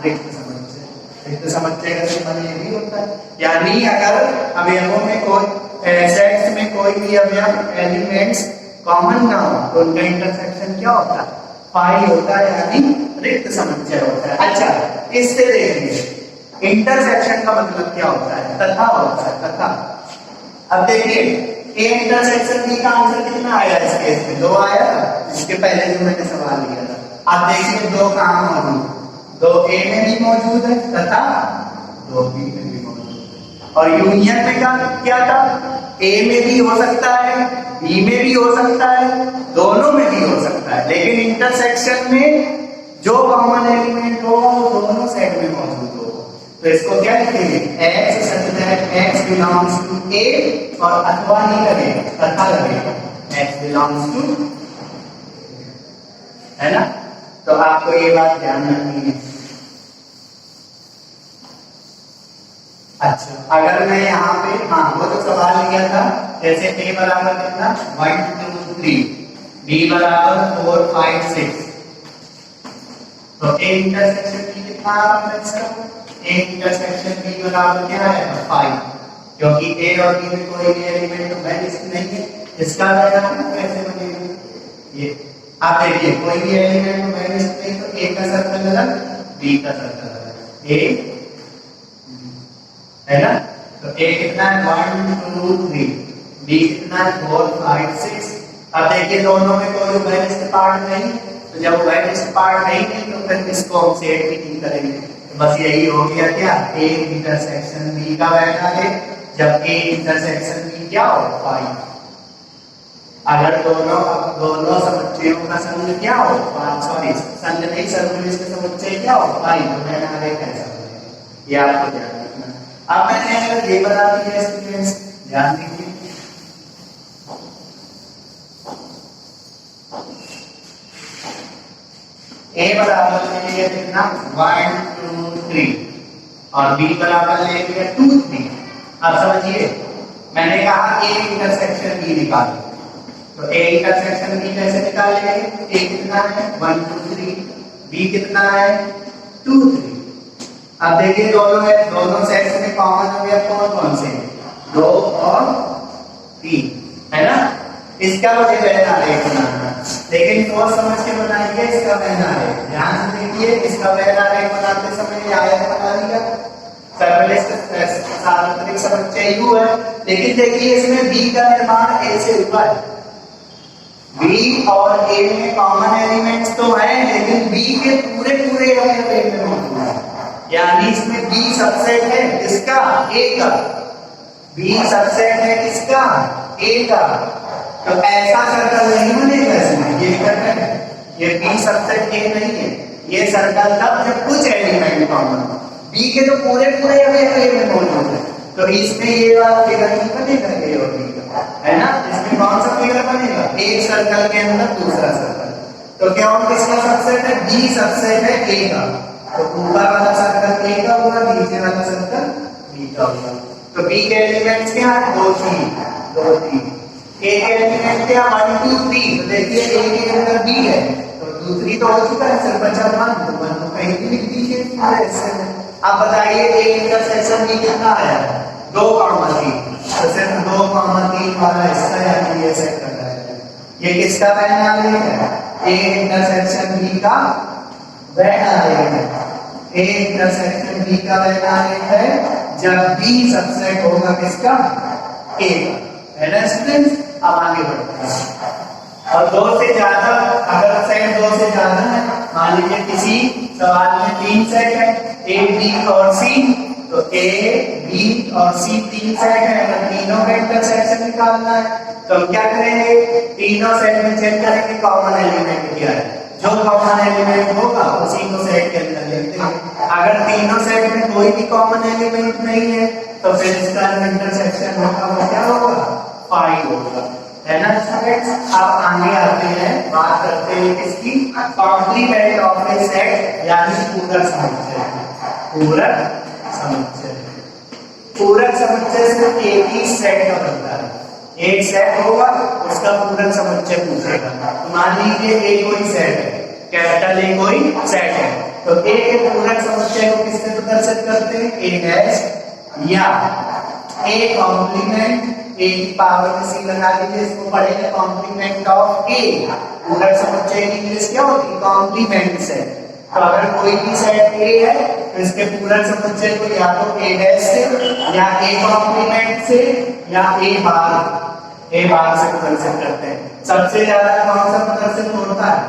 रिक्त समुच्चय। रिक्त समुच्चय का सिंबल ये भी होता है। यानी अगर अवयवों में कोई सेट्स में कोई भी अवयव एलिमेंट्स कॉमन ना हो तो उनका इंटरसेक्शन क्या होता है? फाई होता है, यानी रिक्त समुच्चय होता है। अच्छा, इससे देखिए इंटरसेक्शन का मतलब क्या होता है? तथा होता है, तथा। अब देखिए ए इंटरसेक्शन बी का आंसर कितना आया इस केस में? 2 आया था, इसके पहले जो मैंने सवाल लिया था। अब देखिए 2 कहां मौजूद? 2 ए में भी मौजूद है तथा 2 बी में भी मौजूद है। और यूनियन में क्या था? ए में भी हो सकता है, बी में भी हो सकता है, दोनों में भी हो सकता है, लेकिन इंटरसेक्शन में जो कॉमन एलिमेंट हो वो दोनों सेट में मौजूद हो। तो इसको क्या लिखेंगे? x such that x belongs to A, और अथवा नहीं लगेगा, तथा लगेगा। x belongs to, है ना? तो आपको ये बात ध्यान रखनी है। अच्छा, अगर मैं यहाँ पे वो जो सवाल लिया था, जैसे a बराबर कितना 1 2 3, b बराबर 4 5 6, तो a इंटरसेक्शन b कितना आ रहा है इसका? a इंटरसेक्शन b बराबर क्या है? 5, क्योंकि a और b में कोई भी एलिमेंट वैलिड नहीं है। इसका डायग्राम कैसे बनेगा? ये आप देखिए, कोई भी एलिमेंट वैलिड नहीं तो a का सर्कल अलग, b का सर्कल अलग, a है ना? तो a कितना है? 1 2 3, b कितना है? 4 5 6। अब देखिए दोनों में कोई वैलिड पार्ट नहीं, तो जब वैलिड पार्ट नहीं तो फिर इसको हम सेट भी नहीं करेंगे। तो बस यही हो गया क्या? a इंटरसेक्शन b का वैल्यू है, जब a इंटरसेक्शन b क्या हो? 5। अगर दोनों समुच्चयों का संघ क्या हो? सॉरी, संघ नहीं, सर्वनिष्ठ समुच्चय क्या हो? 5। तो मैंने आगे कैसा बनेगा ये आपको ध्यान रखना। अब मैंने अगर ये बता दिया स्टूडेंट्स, ध्यान दीजिए, a बराबर ले लिया कितना? 1 2 3, और b बराबर ले लिया 2 3। अब समझिए, मैंने कहा a इंटरसेक्शन b निकालो, तो a इंटरसेक्शन b कैसे निकालेंगे? a कितना है? 1 2 3, b कितना है? 2 3। अब देखिए दोनों सेट्स में कॉमन अवयव कौन से हैं? 2 और 3, है ना? इसका मुझे वेन आरेख बनाना है, लेकिन सोच समझ के बनाइए इसका वेन आरेख। ध्यान से देखिए, इसका वेन आरेख बनाते समय आयत बना लिया, सर्वनिष्ठ सार्वत्रिक समुच्चय U है, लेकिन देखिए इसमें b का निर्माण a से हुआ है। b और a में कॉमन एलिमेंट्स तो हैं, लेकिन b के पूरे अवयव a में मौजूद है, यानी इसमें b सबसेट है किसका? a का। b सबसेट है किसका? a का। तो ऐसा सर्कल नहीं बनेगा इसमें, ये सर्कल है, ये b सबसेट a नहीं है, ये सर्कल तब जब कुछ एलिमेंट कॉमन, b के तो पूरे अवयव a में मौजूद है, तो इसमें ये वाला फिगर नहीं बनेगा a और b का, है ना? इसमें कौन सा फिगर बनेगा? एक सर्कल के अंदर दूसरा सर्कल। तो क्या और किसका सबसेट है? b सबसेट है a का, तो ऊपर वाला सर्कल a का हुआ, नीचे वाला सर्कल b का हुआ। तो b के एलिमेंट्स क्या है? 2 3, a के एलिमेंट क्या? 1 2 3। तो देखिए a के अंदर b है, तो दूसरी तो हो चुका है, सिर्फ बचा 1, तो 1 को कहीं भी लिख दीजिए पूरे हिस्से में। अब बताइए a इंटरसेक्शन b कितना आया? 2 3, तो सिर्फ 2 3 वाला हिस्सा, यानी ये सेट करना है। ये किसका वैन आरेख है? a इंटरसेक्शन b का वैन आरेख है। a इंटरसेक्शन b का वैन आरेख है जब b सबसेट होगा किसका? a का, है ना स्टूडेंट्स? अब आगे बढ़ते हैं। और 2 से ज्यादा, अगर सेट 2 से ज्यादा है, मान लीजिए किसी सवाल में 3 सेट है, a b और c, तो a b और c 3 सेट है, अगर तीनों का इंटरसेक्शन निकालना है तो हम क्या करेंगे? तीनों सेट में चेक करेंगे कॉमन एलिमेंट क्या है, जो कॉमन एलिमेंट होगा उसी को सेट के अंदर लेते हैं। अगर तीनों सेट में कोई भी कॉमन एलिमेंट नहीं है तो फिर इसका इंटरसेक्शन होगा वो क्या होगा? 5 होगा, है ना स्टूडेंट्स? अब आगे आते हैं, बात करते हैं किसकी? कॉम्प्लीमेंट ऑफ ए सेट, यानी पूरक समुच्चय। पूरक समुच्चय सिर्फ एक ही सेट का बनता है, एक सेट होगा, उसका पूरक समुच्चय पूछेगा। तो मान लीजिए ए कोई सेट है, कैपिटल ए कोई सेट है, तो ए के पूरक समुच्चय को किससे प्रदर्शित करते हैं? ए डैश या ए कॉम्प्लीमेंट, ए की पावर में सी लगा दीजिए, इसको पढ़ेंगे कॉम्प्लीमेंट ऑफ ए। पूरक समुच्चय की इंग्लिश क्या होती है? Complement set. तो अगर कोई भी सेट ए है तो इसके पूरक समुच्चय को या तो ए डैश से या ए कॉम्प्लीमेंट से या ए बार से प्रदर्शित करते हैं। सबसे ज्यादा कौन सा प्रदर्शित होता है?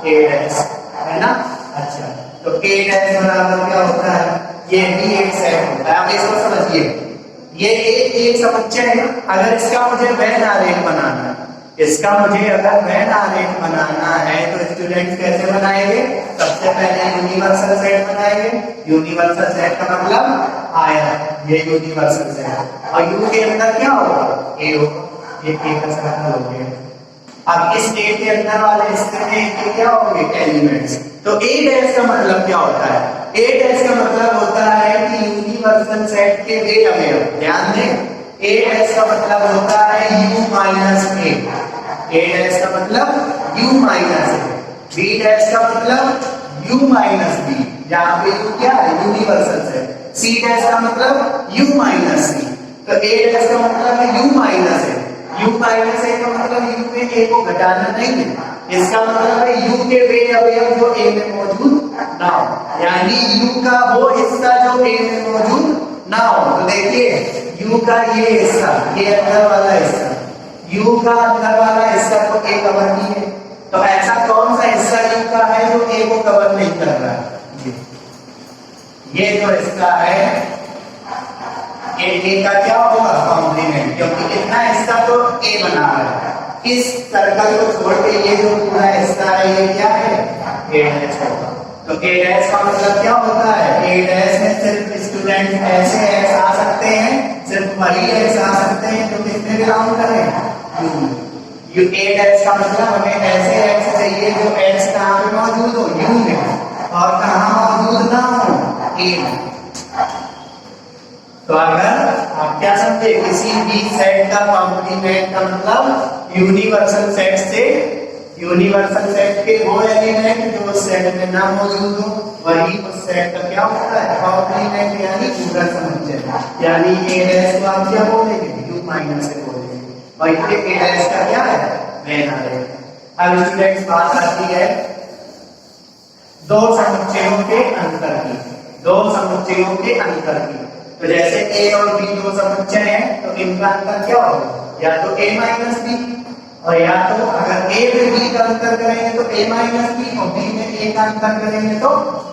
ए डैश, है ना? अच्छा, तो ए डैश बराबर क्या होता है? ये भी एक सेट होता है। अब इसको समझिए, ये एक समुच्चय है। अगर इसका मुझे वेन आरेख बनाना है, इसका मुझे अगर वेन आरेख बनाना है तो स्टूडेंट्स कैसे बनाएंगे? सबसे पहले यूनिवर्सल सेट बनाएंगे। यूनिवर्सल सेट का मतलब आयत, ये यूनिवर्सल सेट। और यू के अंदर क्या होगा? ए होगा, ये ए का सर्कल हो गया। अब इस ए के अंदर वाले हिस्से में क्या होंगे? एलिमेंट्स। तो ए डैश का मतलब क्या होता है? ए डैश का मतलब होता है कि यूनिवर्सल सेट के वे अवयव। ध्यान दें, ए डैश का मतलब होता है u माइनस ए। ए डैश का मतलब u माइनस ए। बी डैश का मतलब u माइनस बी, जहां पे u क्या है? Universal set. सी डैश का मतलब u माइनस सी। तो ए डैश का मतलब है u माइनस ए। u माइनस ए का मतलब u में a को घटाना नहीं है। इसका मतलब है u के वे अवयव जो a में मौजूद ना हो, यानी u का वो हिस्सा जो a में मौजूद ना हो। तो देखिए u का ये हिस्सा, ये अंदर वाला हिस्सा, u का अंदर वाला हिस्सा तो a कवर नहीं है। तो ऐसा कौन सा हिस्सा u का है जो a को कवर नहीं कर रहा है? ये जो हिस्सा है ए का क्या होगा? कॉम्प्लीमेंट, क्योंकि इतना हिस्सा तो ए बना रहा है। इस सर्कल को छोड़ के ये जो पूरा हिस्सा है ये क्या है? ए डैश होगा। तो ए डैश का मतलब क्या होता है? ए डैश में सिर्फ स्टूडेंट ऐसे एक्स आ सकते हैं, सिर्फ वही एक्स आ सकते हैं जो किसमें बिलोंग करें? यू। ए डैश का मतलब हमें ऐसे एक्स चाहिए जो एक्स कहाँ पे मौजूद हो? यू में। और कहाँ मौजूद ना हो? ए में। तो अगर आप क्या समझे? किसी भी सेट का कॉम्प्लीमेंट का मतलब यूनिवर्सल सेट से, यूनिवर्सल सेट के वो एलिमेंट जो उस सेट में ना मौजूद हो वही उस सेट का क्या होता है? कॉम्प्लीमेंट, यानी पूरक समुच्चय। यानी ए डैश को आप क्या बोलेंगे? u माइनस ए बोलेंगे। और ये ए डैश का क्या है? वेन आरेख। अब स्टूडेंट्स बात आती है दो समुच्चयों के अंतर की। दो समुच्चयों के अंतर की, तो जैसे a और b दो समुच्चय हैं तो इनका अंतर क्या होगा? या तो a माइनस बी, और या तो अगर a में b का अंतर करेंगे तो a माइनस बी, और b में a का अंतर करेंगे तो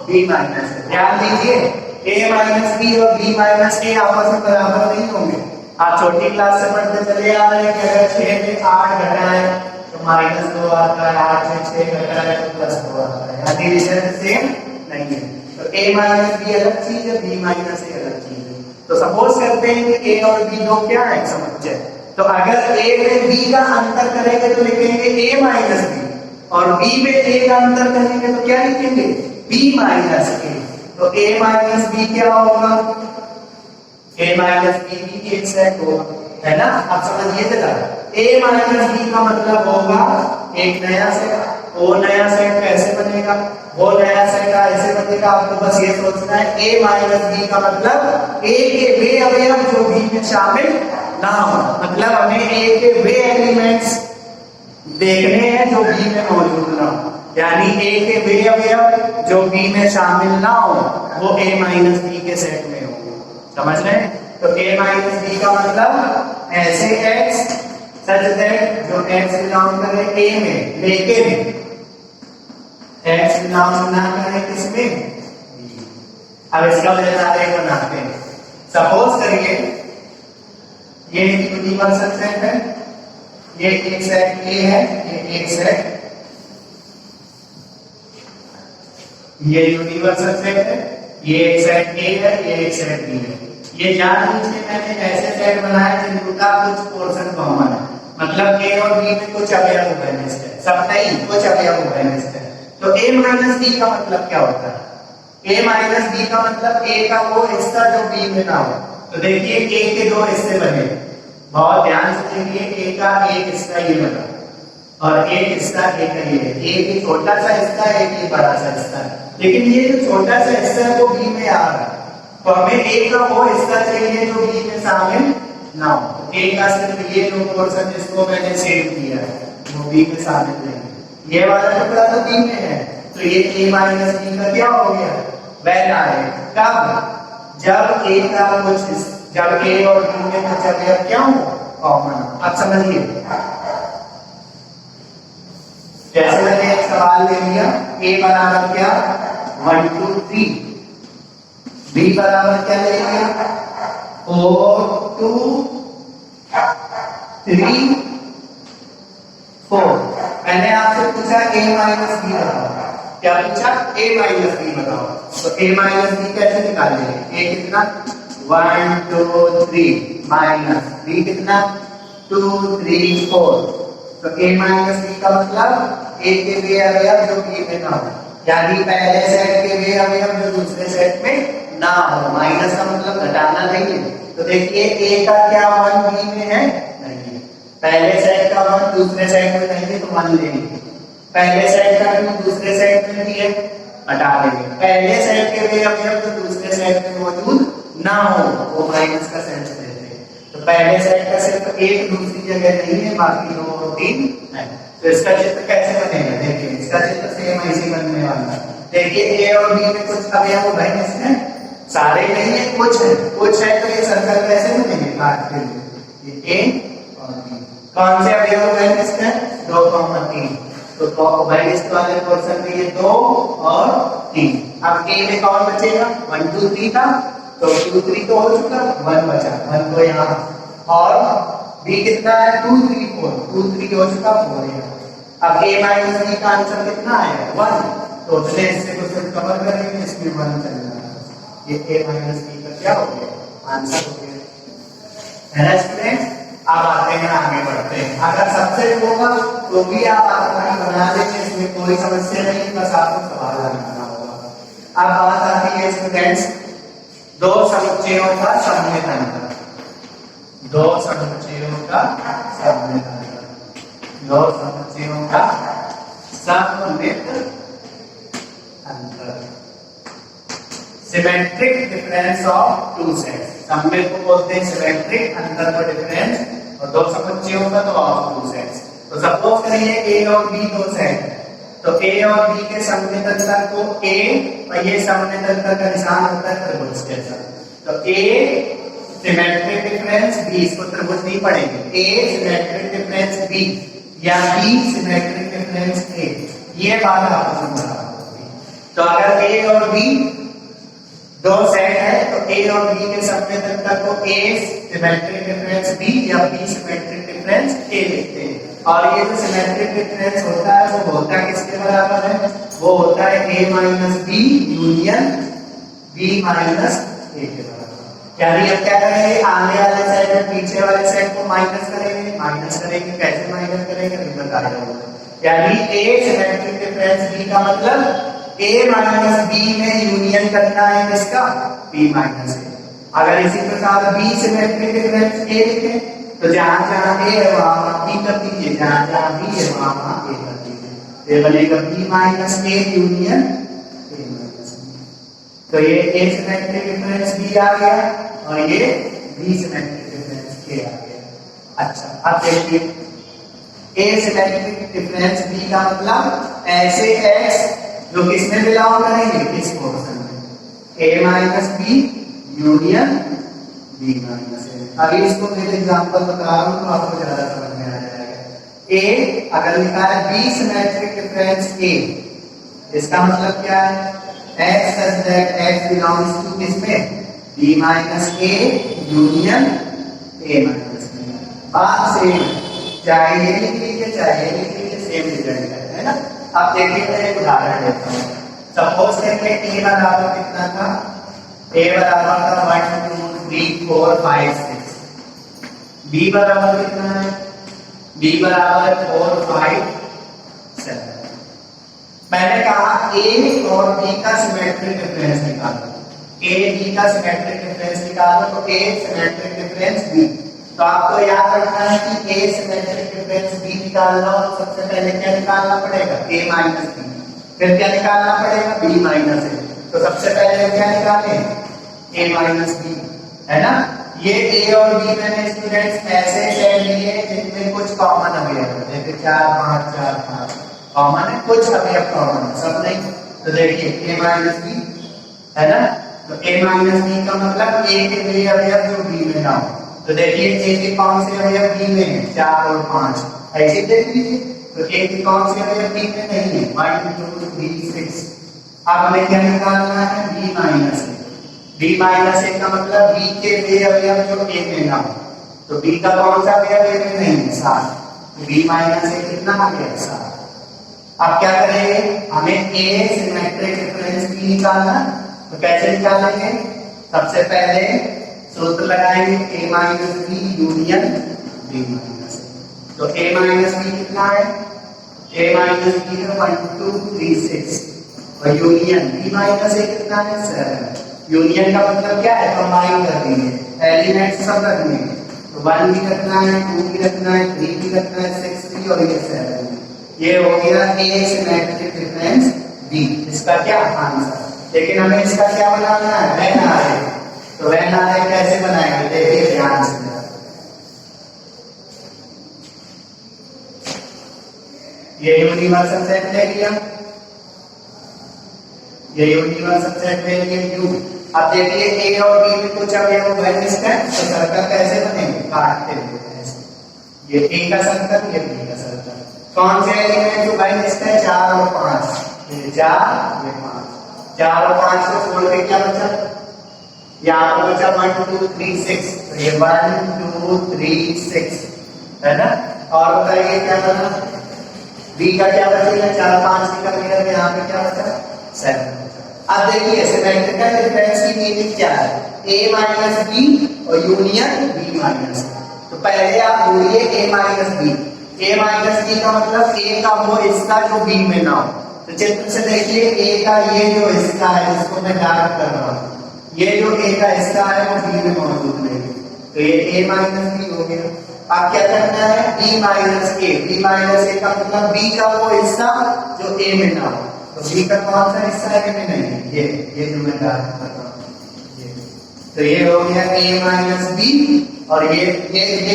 b माइनस। ध्यान दीजिए, a माइनस बी और b माइनस a आपस में बराबर नहीं होंगे। आप छोटी क्लास से पढ़ते चले आ रहे हैं कि अगर 6 में 8 घटाएं तो -2 आता है, 8 में 6 घटाएं तो +2 आता है। यानी रिजल्ट सेम नहीं है। तो a माइनस बी अलग चीज है, b माइनस a अलग चीज है। तो सपोज करते हैं कि a और b दो क्या है? समुच्चय। तो अगर a में b का अंतर करेंगे तो लिखेंगे a माइनस बी, और b में a का अंतर करेंगे तो क्या लिखेंगे? b minus a। तो a माइनस b क्या होगा? a माइनस b भी एक सेट होगा, है ना? आप समझिए जरा, a माइनस b का मतलब होगा एक नया सेट। वो नया सेट कैसे बनेगा? वो नया सेट ऐसे बनेगा, आपको बस ये सोचना है a माइनस बी का मतलब a के वे अवयव जो b में शामिल ना हो। मतलब हमें a के वे एलिमेंट्स देखने हैं जो b में मौजूद ना हो, यानी a के वे अवयव जो b में शामिल ना हो वो a माइनस बी के सेट में होंगे। समझ रहे हैं? तो a माइनस बी का मतलब ऐसे x सच दैट जो x बिलोंग करे a में, लेकिन x बिलोंग ना करे किसमें? अब इसका वेन आरेख बनाते हैं। सपोज करिए ये यूनिवर्सल सेट है, ये एक सेट A है, ये एक सेट, ये यूनिवर्सल सेट है, ये एक सेट A है, ये एक सेट B है। ये जान लीजिए मैंने ऐसे सेट बनाए जिनका कुछ पोर्शन कॉमन है, मतलब A और B में कुछ अवयव बैलेंस्ड है, सब नहीं कुछ अवयव बैलेंस्ड है। तो a माइनस बी का मतलब क्या होता है? a माइनस बी का मतलब a का वो हिस्सा जो b में ना हो। तो देखिए a के दो हिस्से बने, बहुत ध्यान से देखिए, ए का एक हिस्सा ये बना और एक हिस्सा ए का ये है। एक ये छोटा सा हिस्सा है, एक ये बड़ा सा हिस्सा है, लेकिन ये जो छोटा सा हिस्सा है वो बी में आ रहा है, तो हमें ए का वो हिस्सा चाहिए जो बी में शामिल ना हो। ए का सिर्फ ये जो पोर्शन जिसको मैंने सेव किया है वो बी में शामिल नहीं है। ये वाला टुकड़ा तो बी में है, तो ये a माइनस बी का क्या हो गया, वैल आएगा। कब, जब a का कुछ, जब a और b में कुछ अवयव क्या हो, कॉमन। अब समझिए, जैसे मैंने एक सवाल ले लिया, a बराबर क्या 1 2 3, b बराबर क्या ले लिया 4 2 3 4। मैंने आपसे पूछा a माइनस बी बताओ, क्या पूछा, a माइनस बी बताओ, तो a माइनस बी कैसे निकालेंगे, a कितना 1 2 3 माइनस b कितना 2 3 4, तो a माइनस बी का मतलब a के वे अवयव जो b में ना हो, यानी पहले सेट के वे अवयव जो दूसरे सेट में ना हो। माइनस का मतलब घटाना नहीं है, तो देखिए a का क्या 1 b में है, नहीं है। पहले सेट का 1 दूसरे सेट में नहीं है तो 1 लेंगे, पहले सेट का 2 दूसरे सेट में भी है, हटा देंगे। पहले सेट के वे अवयव जो दूसरे सेट में मौजूद ना हो वो माइनस का सेंस देते हैं, तो पहले सेट का सिर्फ एक दूसरी जगह नहीं है, बाकी 2 और 3 है। तो इसका चित्र कैसे बनेगा, देखिए इसका चित्र सेम ऐसे बनने वाला है। देखिए ए और बी में कुछ अवयव है इसमें, सारे नहीं है, कुछ है, कुछ है, तो ये सर्कल कैसे बनेंगे, काट के ये ए और बी। कौन से अवयव है इसमें, 2 3, तो वैलिस्ट वाले पोर्शन में ये 2 और 3। अब ए में कौन बचेगा 1 2 3 का, तो 2 3 तो हो चुका, 1 बचा, 1 तो यहाँ, और b कितना है 2 3 4, 2 3 हो चुका, 4 यहाँ। अब a माइनस b का आंसर कितना है 1, तो चले इससे को सिर्फ कवर करेंगे, इसमें 1 चल जाएगा, ये a माइनस b का क्या हो गया आंसर हो गया, है ना स्टूडेंट। अब आते हैं आगे बढ़ते हैं, अगर सबसे होगा तो भी आप आसानी बना लेंगे, इसमें कोई समस्या नहीं, बस आपको सवाल लगाना होगा। अब बात आती है स्टूडेंट्स दो समुच्चयों का सममित अंतर, दो समुच्चयों का सममित अंतर, दो समुच्चयों का सममित अंतर, symmetric difference of two sets. सममित को बोलते हैं सिमेट्रिक, अंतर पर डिफरेंस, और दो समुच्चयों का तो ऑफ टू सेट्स। तो सपोज करिए ए और बी दो सेट है, तो ए और बी के सममित अंतर को ए, और ये सममित अंतर का निशान होता है त्रिभुज जैसा, तो ए सिमेट्रिक डिफरेंस बी, इसको त्रिभुज नहीं पढ़ेंगे, ए सिमेट्रिक डिफरेंस बी या बी सिमेट्रिक डिफरेंस ए, ये बात आपको समझ आ रही है। तो अगर ए और बी दो सेट है तो a और b के सममित अंतर को a सिमेट्रिक डिफरेंस b या b सिमेट्रिक डिफरेंस a लिखते हैं, और ये जो सिमेट्रिक डिफरेंस होता है वो होता है किसके बराबर है, वो होता है a minus b union b minus a के बराबर। यानी अब क्या करेंगे, आने वाले सेट में पीछे वाले सेट को माइनस करेंगे, माइनस करेंगे, कैसे माइनस करेंगे अभी बताया, यानी a सिमेट्रिक डिफरेंस b का मतलब a माइनस b में यूनियन करना है किसका, b माइनस a। अगर इसी प्रकार b सिमेट्रिक डिफरेंस a लिखें तो जहां जहां a है वहां b कर दीजिए, जहां जहां b है वहां a कर दीजिए, ये बनेगा b minus a union a minus b। तो ये a सिमेट्रिक डिफरेंस b आ गया और ये b सिमेट्रिक डिफरेंस a आ गया। अच्छा अब देखिए a सिमेट्रिक डिफरेंस b का मतलब ऐसे x जो किसमें बिलोंग करेंगे, इस पोर्शन में, a minus B union b minus a। अभी इसको मैं एग्जांपल बता रहा हूं तो आपको ज्यादा समझ में आ जाएगा। a अगर लिखा है b सिमेट्रिक डिफरेंस a, इसका मतलब क्या है, x such that x belongs to किसमें, b minus a union a minus b। बात सेम, चाहे ये लिख लीजिए चाहे ये लिख लीजिए, सेम रिजल्ट है ना। अब देखिए मैं एक उदाहरण देता हूँ, सपोज करके a बराबर कितना था, a बराबर था 1 2 3 4 5 6, b बराबर कितना है, b बराबर 4 5 7। मैंने कहा a और b का सिमेट्रिक डिफरेंस निकालो, a b का सिमेट्रिक डिफरेंस निकालो, तो a सिमेट्रिक डिफरेंस b, तो आपको याद रखना है कि ए सिमेट्रिक डिफरेंस बी निकालना और सबसे पहले क्या निकालना पड़ेगा ए माइनस बी, फिर क्या निकालना पड़ेगा बी माइनस ए। तो सबसे पहले क्या निकालें ए माइनस बी, है ना। ये ए और बी मैंने स्टूडेंट्स ऐसे ले लिए जिनमें कुछ कॉमन अवयव है, जैसे 4 5 4 5 कॉमन है, कुछ अवयव कॉमन है, सब नहीं। तो देखिए ए माइनस बी है ना, तो ए माइनस बी का मतलब ए के वे अवयव जो बी में ना हो। तो देखिए ए के कौन से अवयव बी में है 4 और 5, ऐसे देख लीजिए। तो ए के कौन से अवयव बी में नहीं है 1 2 3 6। अब हमें क्या निकालना है बी माइनस ए। बी माइनस ए का मतलब बी के वे अवयव जो ए में ना हो। तो बी का कौन सा अवयव ए में नहीं है 7, तो बी माइनस ए कितना आ गया 7। अब क्या करेंगे हमें ए सिमेट्रिक डिफरेंस बी निकालना। तो कैसे निकालेंगे, सबसे पहले सूत्र लगाएंगे A minus B union B minus A. तो ए माइनस बी कितना है, ए माइनस बी है 1 2 3 6 और यूनियन बी माइनस ए कितना है 7। यूनियन का मतलब क्या है कंबाइन कर देंगे, एलिमेंट सब रखने हैं। तो 1 भी रखना है 2 भी रखना है 3 भी रखना है 6 भी और ये 7। ये हो गया ए सिमेट्रिक डिफरेंस बी, इसका क्या आंसर। लेकिन हमें इसका क्या बनाना है वेन आरे। तो वेन आरे कैसे बनाएंगे देखिए ध्यान से। ये यूनिवर्सल सेट ले लिया, ये यूनिवर्सल सेट ले लिया यू। अब देखिए ए और बी में कुछ अवयव वेनिस्ट है, तो सर्कल कैसे बनेंगे काटते हुए ऐसे। ये ए का सर्कल ये बी का सर्कल। कौन से एलिमेंट जो वेनिस्ट है 4 और 5, ये 4 ये 5। 4 और 5 को छोड़ के क्या बचा, यहाँ पर बचा 1 2 3 6। तो ये 1 2 3 6 है ना। और बताइए क्या बना बी का क्या बचेगा 4 5 की कमी करके यहाँ पे क्या बचा 7। अब देखिए सिमेट्रिकल डिफरेंस की मीनिंग क्या है, ए माइनस बी और यूनियन बी माइनस। तो पहले आप बोलिए ए माइनस बी। ए माइनस बी का मतलब ए का वो हिस्सा जो बी में ना हो। तो चित्र से देखिए ए का ये जो हिस्सा है जिसको मैं डार्क कर रहा हूँ, ये जो ए का हिस्सा है वो बी में मौजूद नहीं है, तो ये ए माइनस बी हो गया। अब क्या करना है बी माइनस ए। बी माइनस ए का मतलब बी का वो हिस्सा जो ए में ना हो। तो बी का कौन सा हिस्सा है में नहीं है, ये जो मैं डार्क कर रहा हूँ ये। तो ये हो गया ए माइनस बी और ये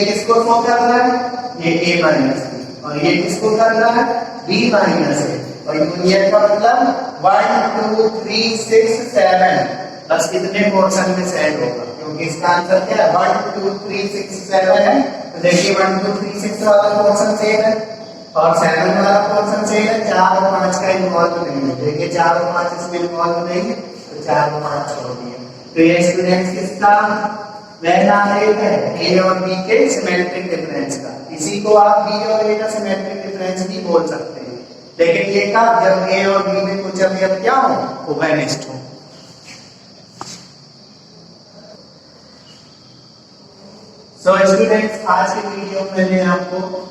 किसको शो कर रहा है ये ए माइनस बी, और ये किसको कर रहा है बी माइनस ए। और यूनियन का मतलब 1 2 3 6 7 बस इतने पोर्शन में सेट होगा, क्योंकि इसका आंसर क्या है 1 2 3 6 7 है। तो देखिए 1 2 3 6 वाला पोर्शन सेम है और 7 वाला पोर्शन सेम है। 4 और 5 का इन्वॉल्व नहीं है, देखिए 4 और 5 इसमें इन्वॉल्व नहीं है, तो 4 और 5 छोड़ दिए। तो ये स्टूडेंट्स किसका वेन आरेख है ए और बी के सिमेट्रिक डिफरेंस का। इसी को आप बी और ए का सिमेट्रिक डिफरेंस भी बोल सकते हैं, लेकिन ये कब जब ए और बी में कुछ अवयव क्या हो वो वेनिस्ट हो। सो स्टूडेंट्स आज के वीडियो में मैंने आपको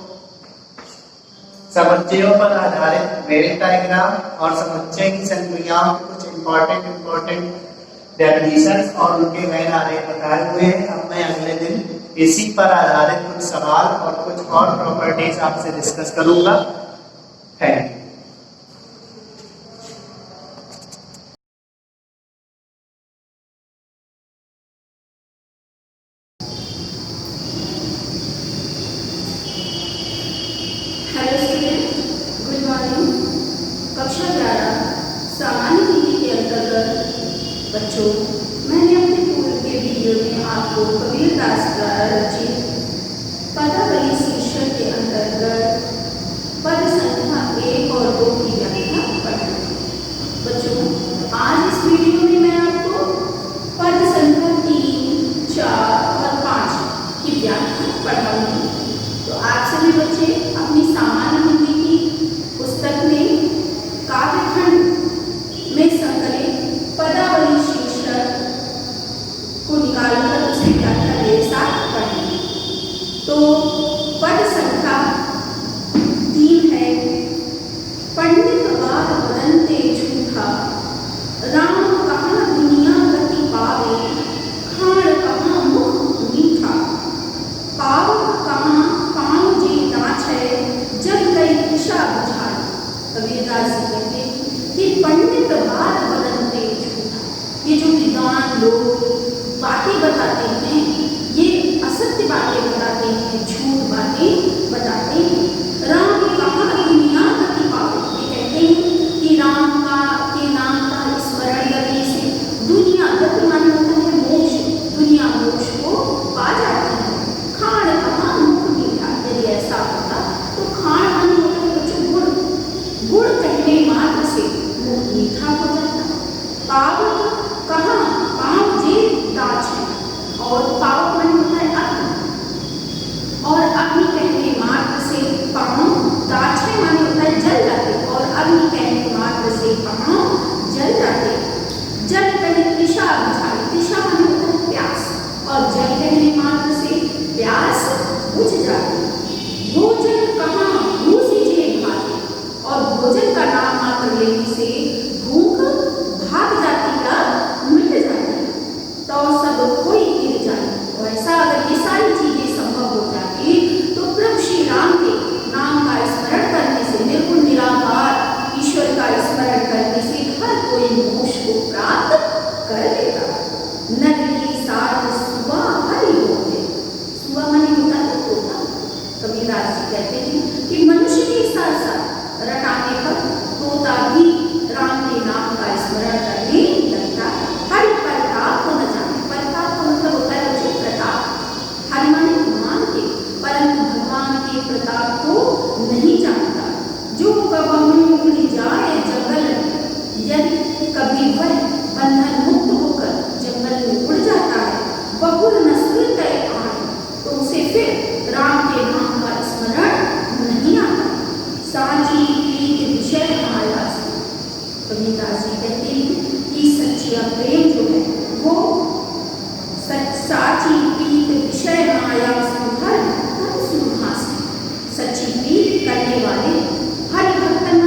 समुच्चयों पर आधारित मेरिट डायग्राम और समुच्चय की संक्रियाओं के कुछ इंपॉर्टेंट डेफिनेशंस और उनके वेन आरेख बताए हुए हैं। अब मैं अगले दिन इसी पर आधारित कुछ सवाल और कुछ और प्रॉपर्टीज आपसे डिस्कस करूंगा। Thank you. बच्चों, मैंने अपने पूर्व के वीडियो में आपको कबीरदास द्वारा रचित पदावली शीर्षक के अंतर्गत पद संख्या 1 और 2 की व्याख्या पढ़ाई। बच्चों, आज इस वीडियो में मैं आपको पद संख्या 3, 4 और 5 की व्याख्या पढ़ाऊंगी। तो आप सभी बच्चे अपनी सामान्य हिंदी की पुस्तक में काव्यखंड में संकलित पदावली शीर्षक को निकालकर उसकी व्याख्या मेरे साथ पढ़ें। तो पद संख्या 3 है, पंडित बात बदनते झूठा, राम कहाँ दुनिया गति पावे, खाण कहाँ मुख मीठा, लोग बातें बताते हैं, ये असत्य बातें बताते हैं, झूठ बातें बताते हैं। राम ने कहा दुनिया गति पाओ, ये कहते हैं कि राम के नाम का स्मरण करने से दुनिया गति माने होता है मोक्ष, दुनिया मोक्ष को पा जाती है। खाण कहा मुख मीठा, यदि ऐसा होता तो खाण माने होता है बच्चों गुड़, गुड़ कहने मात्र से मुख मीठा हो जाता। पावक कहा पाँव जे दाच है, और पावक माने होता है अग्नि, और अग्नि कहने मात्र से पाँव दाच है माने होता है जल जाते, और अग्नि कहने मात्र से पाँव जल जाते। जल कहने तृषा बुझाई, तृषा माने होता है प्यास, और जल कहने मात्र से प्यास बुझ जाती। भोजन कहाँ भूसी जे भाते, और भोजन का नाम मात्र लेने से भूख भाग जाती या मिट जाती। तो सब कोई गिर जाए, और ऐसा अगर ये सारी चीजें संभव हो जाती तो प्रभु श्री राम के नाम का स्मरण करने से, निर्गुण निराकार ईश्वर का स्मरण करने से हर कोई मोक्ष को प्राप्त कर लेगा। नर के साथ सुबह हरि होते, सुबह माने होता है तोता। कबीरदास जी कहते हैं कि मनुष्य के साथ साथ रटाने पर तोता भी राम के नाम का स्मरण करने लगता है। हरि प्रताप को न जाने, प्रताप का मतलब होता है जो प्रताप, हरि माने भगवान के, परंतु भगवान के प्रताप को नहीं जानता। जो कबहू उड़ जाए जंगल, यदि कभी वह बंधन मुक्त होकर जंगल में उड़ जाता है, बहुर नस्ल तय आए, तो उसे फिर राम के नाम का स्मरण नहीं आता। साची प्रीत विषय माया से, कबीरदास जी कहते हैं कि सच्चा प्रेम जो है वो साची प्रीत विषय माया सुहर भक्तन सुहास, सच्ची प्रीत करने वाले हरि भक्तन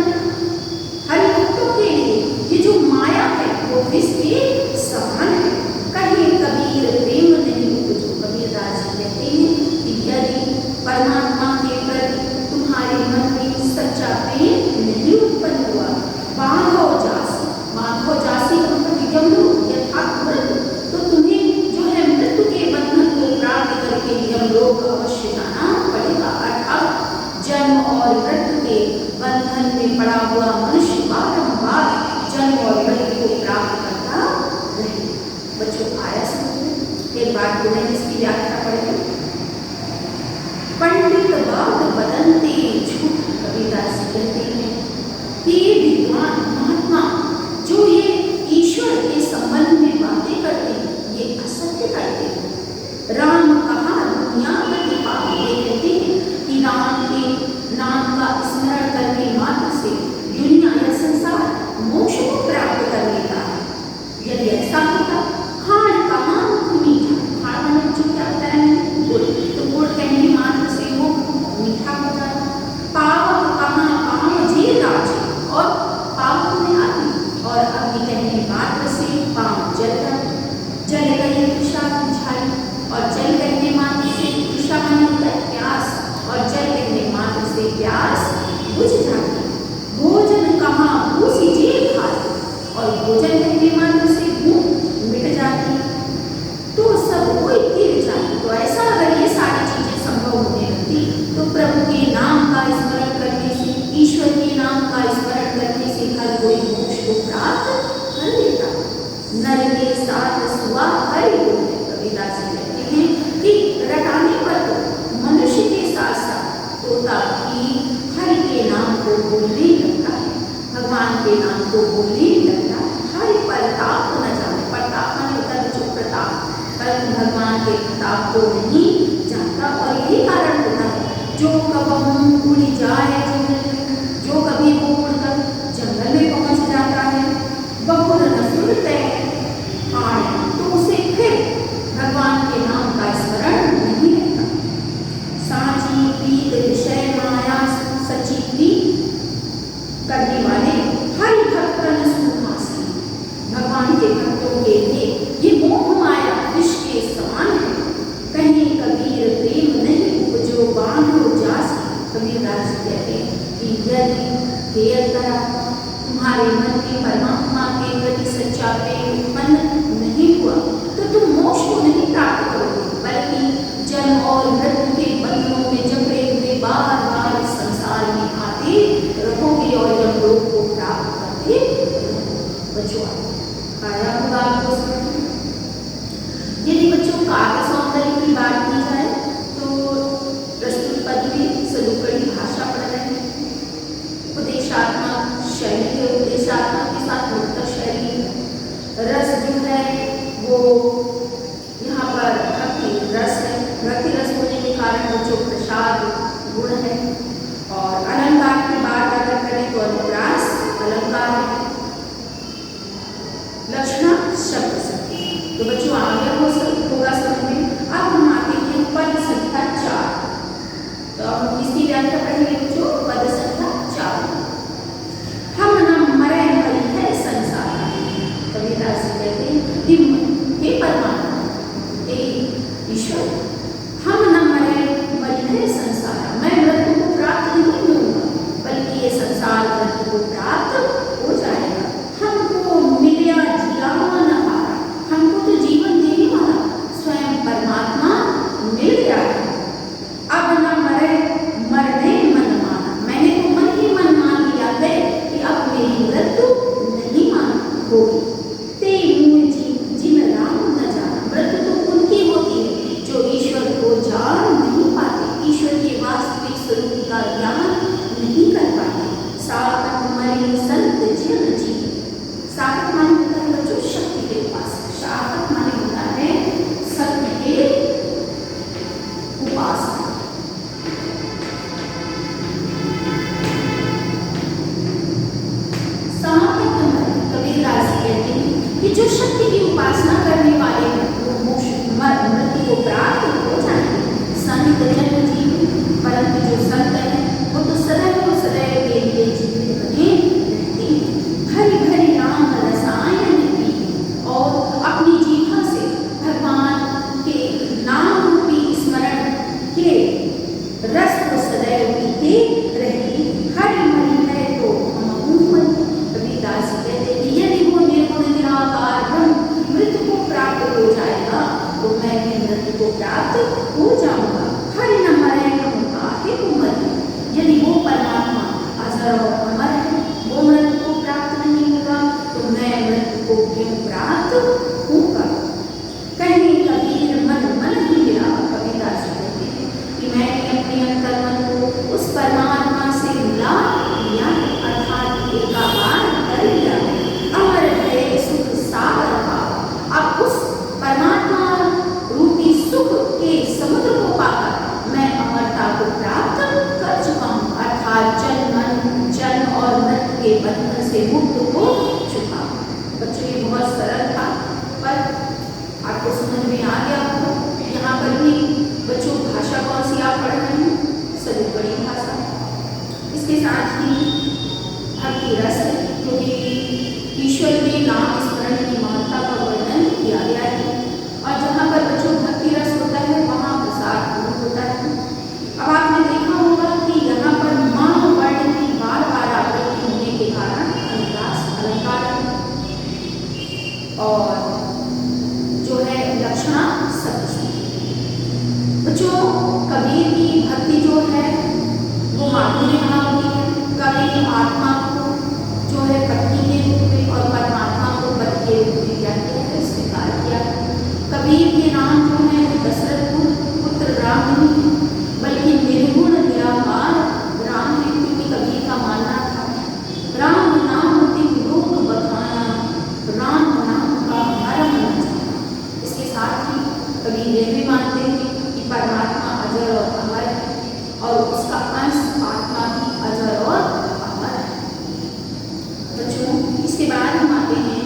हरि भक्तों के लिए ये जो माया है वो विष के समान है। कहीं कबीर प्रेम नहीं उपजो, कबीरदास जी कहते हैं कि यदि परमात्मा के प्रति तुम्हारे मन में सच्चा प्रेम नहीं उत्पन्न हुआ, बांधो जासी, बांधो जासी मतलब यमलोक यथार्थ मृत्यु, तो तुम्हें जो है मृत्यु के बंधन को प्राप्त करके यमलोक अवश्य जाना पड़ेगा। अर्थात जन्म और मृत्यु के बंधन में पड़ा हुआ मनुष्य बारंबार जन्म और मृत्यु को प्राप्त करता रहे। बच्चों आया समझ में? एक बात बोले इसकी व्याख्या पढ़ेंगे। पंडित बात बदलते झूठ, कबीरदास जी कहते हैं कि विद्वान महात्मा जो ये ईश्वर के संबंध में बातें करते हैं ये असत्य करते हैं। राम कहा दुनिया गति पाओ, ये कहते हैं कि राम के नाम का स्मरण करने मात्र से दुनिया या संसार मोक्ष को प्राप्त कर लेता है। यदि ऐसा होता, खाण कहाँ मुख मीठा, खाण माने जो क्या होता है गुड़, तो गुड़ कहने मात्र से वो मीठा हो जाता। पावक कहाँ पाँव जे दाचे, और पावक में अग्नि, और अग्नि कहने मात्र से पाँव जल जाते। जल गई तृषा बुझाई, और जल कहने मात्र से तृषा माने होता है प्यास, और जल कहने मात्र से प्यास बुझ जाती। भोजन कहाँ भूसी जे खाते, और भोजन कहने मात्र से भूख मिट जाती। तो सब कोई गिर जाती। तो ऐसा अगर ये सारी चीजें संभव होने लगती तो प्रभु के नाम का स्मरण करने से, ईश्वर के नाम का स्मरण करने से हर कोई मोक्ष को प्राप्त कर लेता। नर के साथ सुआ हरि होते, कबीरदास जी कहते हैं कि रटाने पर तो मनुष्य के साथ साथ तोता भी हरि के नाम को बोलने लगता है, भगवान के नाम को बोलने लगता है। हरि प्रताप न जाने, प्रताप माने होता है जो प्रताप, परंतु भगवान के प्रताप को नहीं जानता। और यही कारण होता है जो कबहू उड़ जाए जंगल में, जो कभी वो उड़कर जंगल में पहुंच जाता है, बहुर नस्ल तय आए, तो उसे फिर भगवान के नाम का स्मरण नहीं रहता। साची प्रीत विषय माया, सच्ची प्रीत करने वाले हरि भक्तन सुहासी, भगवान के भक्तों के लिए ये मोह माया विष के समान है। कहीं कबीर प्रेम नहीं उपजो बांधो जासी, कबीरदास जी कहते हैं कि यदि हे अंतरात्मा तुम्हारे मन में परमात्मा के प्रति सच्चा प्रेम उत्पन्न नहीं हुआ गुण है। और अलंकार की बात अगर करें तो अनुप्रास अलंकार है। लक्षणा शब्द से तो बच्चों आगे होगा समझ में। अब हम आते हैं पद संख्या 4। तो अब इसकी व्याख्या पढ़ेंगे बच्चों। पद संख्या 4, हम न मरे मरी है संसार। कबीरदास जी कहते हैं कि हे परमात्मा, हे ईश्वर, हम न मरे मरी है संसार, मैं मृत्यु को प्राप्त नहीं होऊंगा, बल्कि ये संसार मृत्यु को प्राप्त हो जाएगा। हमको मिलिया जिलावा न हारा, हमको तो जीवन देने वाला स्वयं परमात्मा मिल गया है। अब न मरे मरने मन माना, मैंने तो मन ही मन मान लिया है कि अब मेरी मृत्यु नहीं होगी। ते मुँह जिन राम न जाना, मृत्यु तो उनकी होती है जो ईश्वर को जान नहीं पाते, ईश्वर के वास्तविक स्वरूप का ज्ञान नहीं कर पाते। साकट मरे संत जन जीव, साकट माने होता है बच्चों शक्ति के उपासक, साकट माने होता है सत्य के उपासक। कबीरदास कहते हैं कि जो शक्ति की उपासना करने वाले वो मोक्ष मृत्यु को प्राप्त हो जाएंगे। संत जन जीव, परंतु जो संत है वो तो सदैव के लिए जीवित बने रहते हैं। भरी भरी राम रसायन पी, और अपनी जीवा से भगवान के नाम रूपी स्मरण के रस को सदैव पीते रहते। हरि मरी है तो कबीरदास कहते हैं यदि वो निर्गुण निराकार ब्रह्म मृत्यु को प्राप्त हो जाएगा तो मैं भी मृत्यु को प्राप्त हो जाऊंगा। हरि न मरे हम काहे को मरे, यदि वो परमात्मा अजर और अमर है, वो मृत्यु को प्राप्त नहीं होगा तो मैं मृत्यु को क्यों प्राप्त होगा। कहीं कबीर मन मन ही गिरा, कबीरदास कहते हैं कि मैंने अपने अंतर्मन को उस परमात्मा से मिला लिया, अर्थात एकाकार कर लिया। अमर है सुख सागर का, अब उस परमात्मा रूपी सुख के समुद्र को पाकर मैं अमरता को प्राप्त कर चुका हूँ, अर्थात जन्म और मृत्यु के बंधन से मुक्त हो चुका हूँ। बच्चों ये बहुत सरल था पर आपको समझ में आ गया हो। यहाँ पर भी बच्चों भाषा कौन सी आप पढ़ रहे हैं, सदुपरी भाषा। इसके साथ ही भक्ति रस, क्योंकि ईश्वर के नाम स्मरण की महत्ता का वर्णन किया गया है, और जहाँ पर बच्चों भक्ति रस होता है वहाँ प्रसाद पूर्ण होता है। अब आपने देखा होगा कि यहाँ पर मां वर्ण की बार बार आवृत्ति होने के कारण अनुप्रास अलंकार है, और जो है लक्षणा शब्द से। बच्चों कबीर की भक्ति जो है वो माधुर्य भाव की है। कबीर आत्मा को जो है पत्नी के रूप में और परमात्मा को पति के रूप में क्या किया है, स्वीकार किया है। कबीर के नाम जो है दशरथ पुत्र राम नहीं है, बल्कि निर्गुण निराकार राम है, क्योंकि कबीर का मानना था राम नाम लोक बखाना, राम नाम का मरम न जाना। इसके साथ ही कबीर ये भी मानते हैं कि परमात्मा अजर और अमर है, और उसका अंश आत्मा भी अजर और अमर है। बच्चों इसके बाद हम आते हैं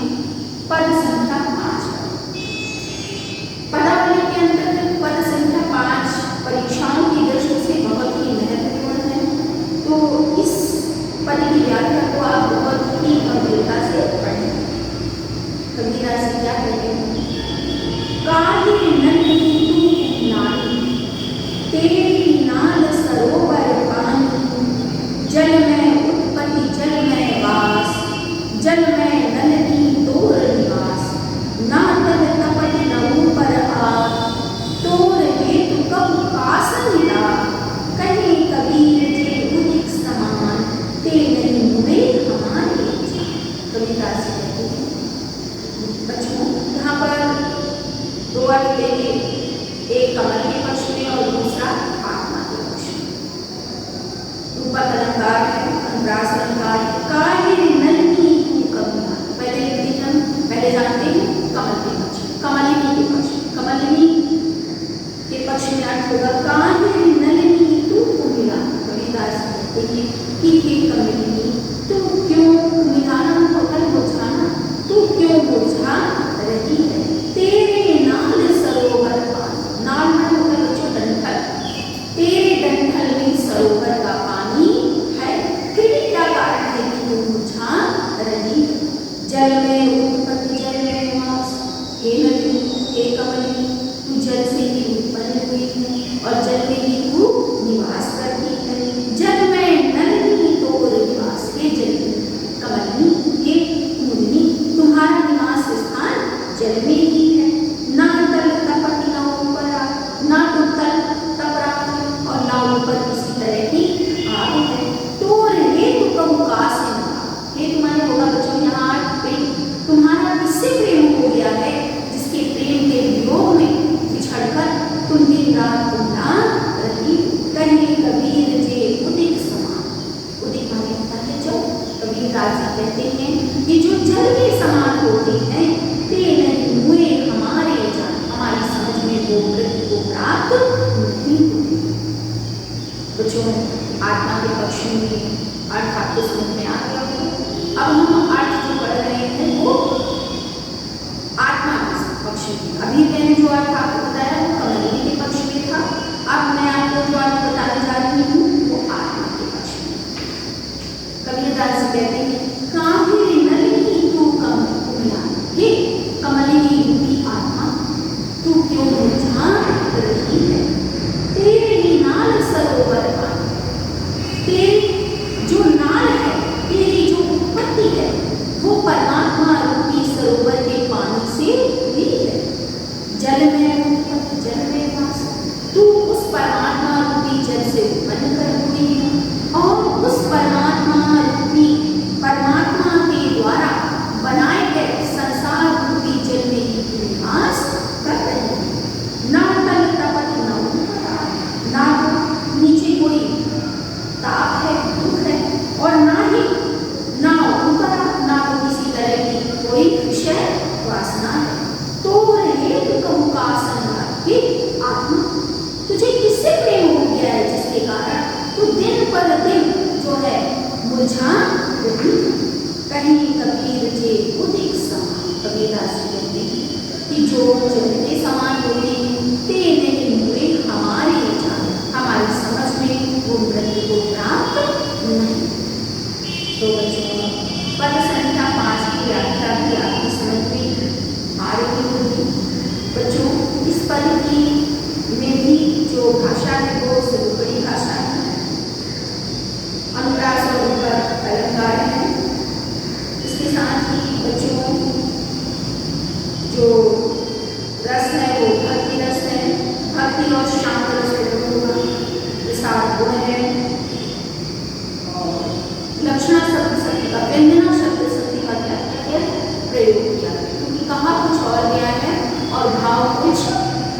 पद संख्या 5। पदावली के अंतर्गत पद संख्या 5 परीक्षाओं की दृष्टि से बहुत ही महत्वपूर्ण है, तो इस पद की व्याख्या को आप बहुत ही गंभीरता से पढ़ें। कबीरदास जी क्या कहते हैं, काहे नन्ही तू नानी, तेरी नाल सरोवर पानी, जल में उत्पत्ति जल में वास, जल में नलनी तोर निवास, ना तल तपट न ऊपर आग, तोर हेतु कब कासन ला, कहे कबीर जे उदिक समान, ते नहीं मुड़े हमारे जान। कबीरदास जी कहते हैं। बच्चों यहाँ पर दो अर्थ लेंगे, एक कमल के पक्ष में और दूसरा आत्मा के पक्ष में। रूपक अलंकार है, अनुप्रास अलंकार है। काहे नन्ही तू कमला, पहले जानते हैं कमल के पक्ष, कमलिनी के पक्ष। कमलिनी के पक्ष में अर्थ होगा काहे नलिनी तू मिला, हैं कि हे कमलिनी, तू क्यों मिलाना होकर मुरझाना, तू क्यों मुरझा रही है। तेरे नाल सरोवर पानी, नाल में होकर बच्चों डंठल, तेरे डंठल में सरोवर का पानी है, फिर क्या कारण है कि तू मुरझा रही है। जल में उत्पत्ति जल में निवास, हे नदी हे कमलिनी, तू जल से ही उत्पन्न हुई है और जल में ही तू निवास करती है। जल में नलिनी तोर निवास, हे जल कमलिनी हे मुरली, तुम्हारा निवास स्थान जल में ही है। ना तल तपति ना ऊपर ना तो तल तपरा और ना ऊपर किसी तरह की आग है। तोर हेतु कहूँ कासे, हे तुम्हारे होगा बच्चों यहाँ प्रेम, तुम्हारा किससे प्रेम हो गया है जिसके प्रेम के वियोग में बिछड़कर तुम दिन रात गुमरा रही। कहीं कबीर जे उदित समान, उदित माने होता है जल, कबीर दास जी कहते हैं कि जो जल के समान होते हैं ते नहीं हुए हमारे जान, हमारी समझ में वो वृत्ति को प्राप्त नहीं होती। बच्चों आत्मा के पक्ष में अर्थ आपको समझ में आ गया हो। अब हम अर्थ जो पढ़ रहे हैं वो आत्मा के पक्ष में, अभी मैंने जो अर्थ आपको बताया वो कमलिनी के पक्ष में था, अब मैं आपको जो अर्थ बताने जा रही हूँ वो आत्मा के पक्ष में। कबीरदास जी कहते हैं काहे नलिनी तू कमलिनी, हे कमलिनी रूपी आत्मा, तू क्यों मुरझा रही है। तेरे ही नाल सरोवर पानी, तेरी जो नाल है, तेरी जो उत्पत्ति है वो परमात्मा रूपी सरोवर के पानी से हुई है। जल में उत्पत्ति जल में वास, तू उस परमात्मा रूपी जल से उत्पन्न कर हुई है और उस परमात्मा रूपी परमात्मा के द्वारा बनाए गए संसार रूपी जल में ही निवास कर रही है। ना तल तपत ना नीचे कोई ताप है दुख है और ना ही ना ऊपर ना तो किसी तरह की कोई विषय वासना है। तो हेतु कहूँ का संघात, हे आत्मा तुझे किससे प्रेम हो गया है जिसके कारण तू दिन पर दिन जो है मुरझा रही। कहीं कबीर जे उदित समान, कबीरदास जी कहते हैं कि जो जल के समान होते हैं ते नहीं हुए हमारे जान, हमारी समझ में वो वृत्ति को प्राप्त नहीं। तो बच्चों पद संख्या 5 की व्याख्या भी आपकी समझ में आ रही होगी। बच्चों इस पद की में भी जो भाषा है वो सदुपड़ी भाषा है, अनुप्रास और ऊपर अलंकार है। इसके साथ ही बच्चों जो रस है वो भक्ति रस है, भक्ति और शांत रस होगा, विसार गुण है और लक्षणा शब्द शक्ति का, व्यंजना शब्द शक्ति का क्या है प्रयोग किया है, क्योंकि कहा कुछ और गया है और भाव कुछ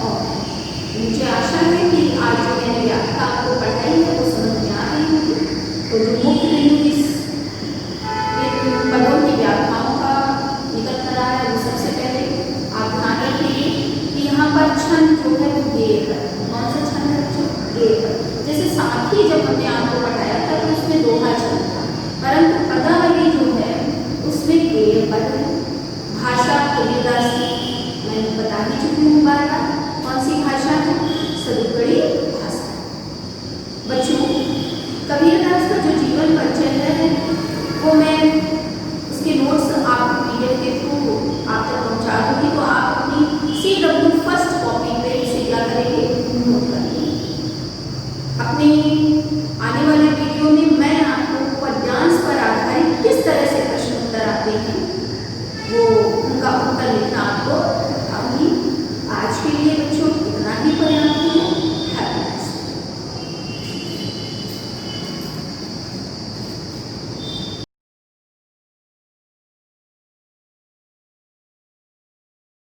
और है। मुझे आशा है कि आज जो मैंने व्याख्या आपको पढ़ाई है वो समझ में आ रही होगी। तो जो मुख्य बिंदु इस पदों की व्याख्याओं का निकल कर रहा है वो सबसे पहले आप ध्यान रखिए कि यहाँ पर छंद जो है वो गेय है। कौन सा छंद है बच्चों? गेय है। जैसे साथी जब हमने आपको पढ़ाया था तो उसमें दोहा छंद था, परंतु पदावली जो है उसमें गेय पद है। भाषा कबीरदास की मैं बता ही चुकी हूँ बार बार, कौन सी भाषा है? सदुपड़ी भाषा। बच्चों कबीरदास का जो जीवन परिचय है वो मैं उसके नोट्स आपको पीडीएफ के थ्रू आप तक पहुँचा दूँगी, तो आप अपनी CW फर्स्ट कॉपी पे इसे क्या करेंगे? नोट करेंगे। अपनी आने वाले वीडियो में मैं आपको पद्यांश पर आधारित किस तरह से प्रश्न उत्तर आते हैं वो उनका उत्तर लिखना आपको बताऊंगी। आज के लिए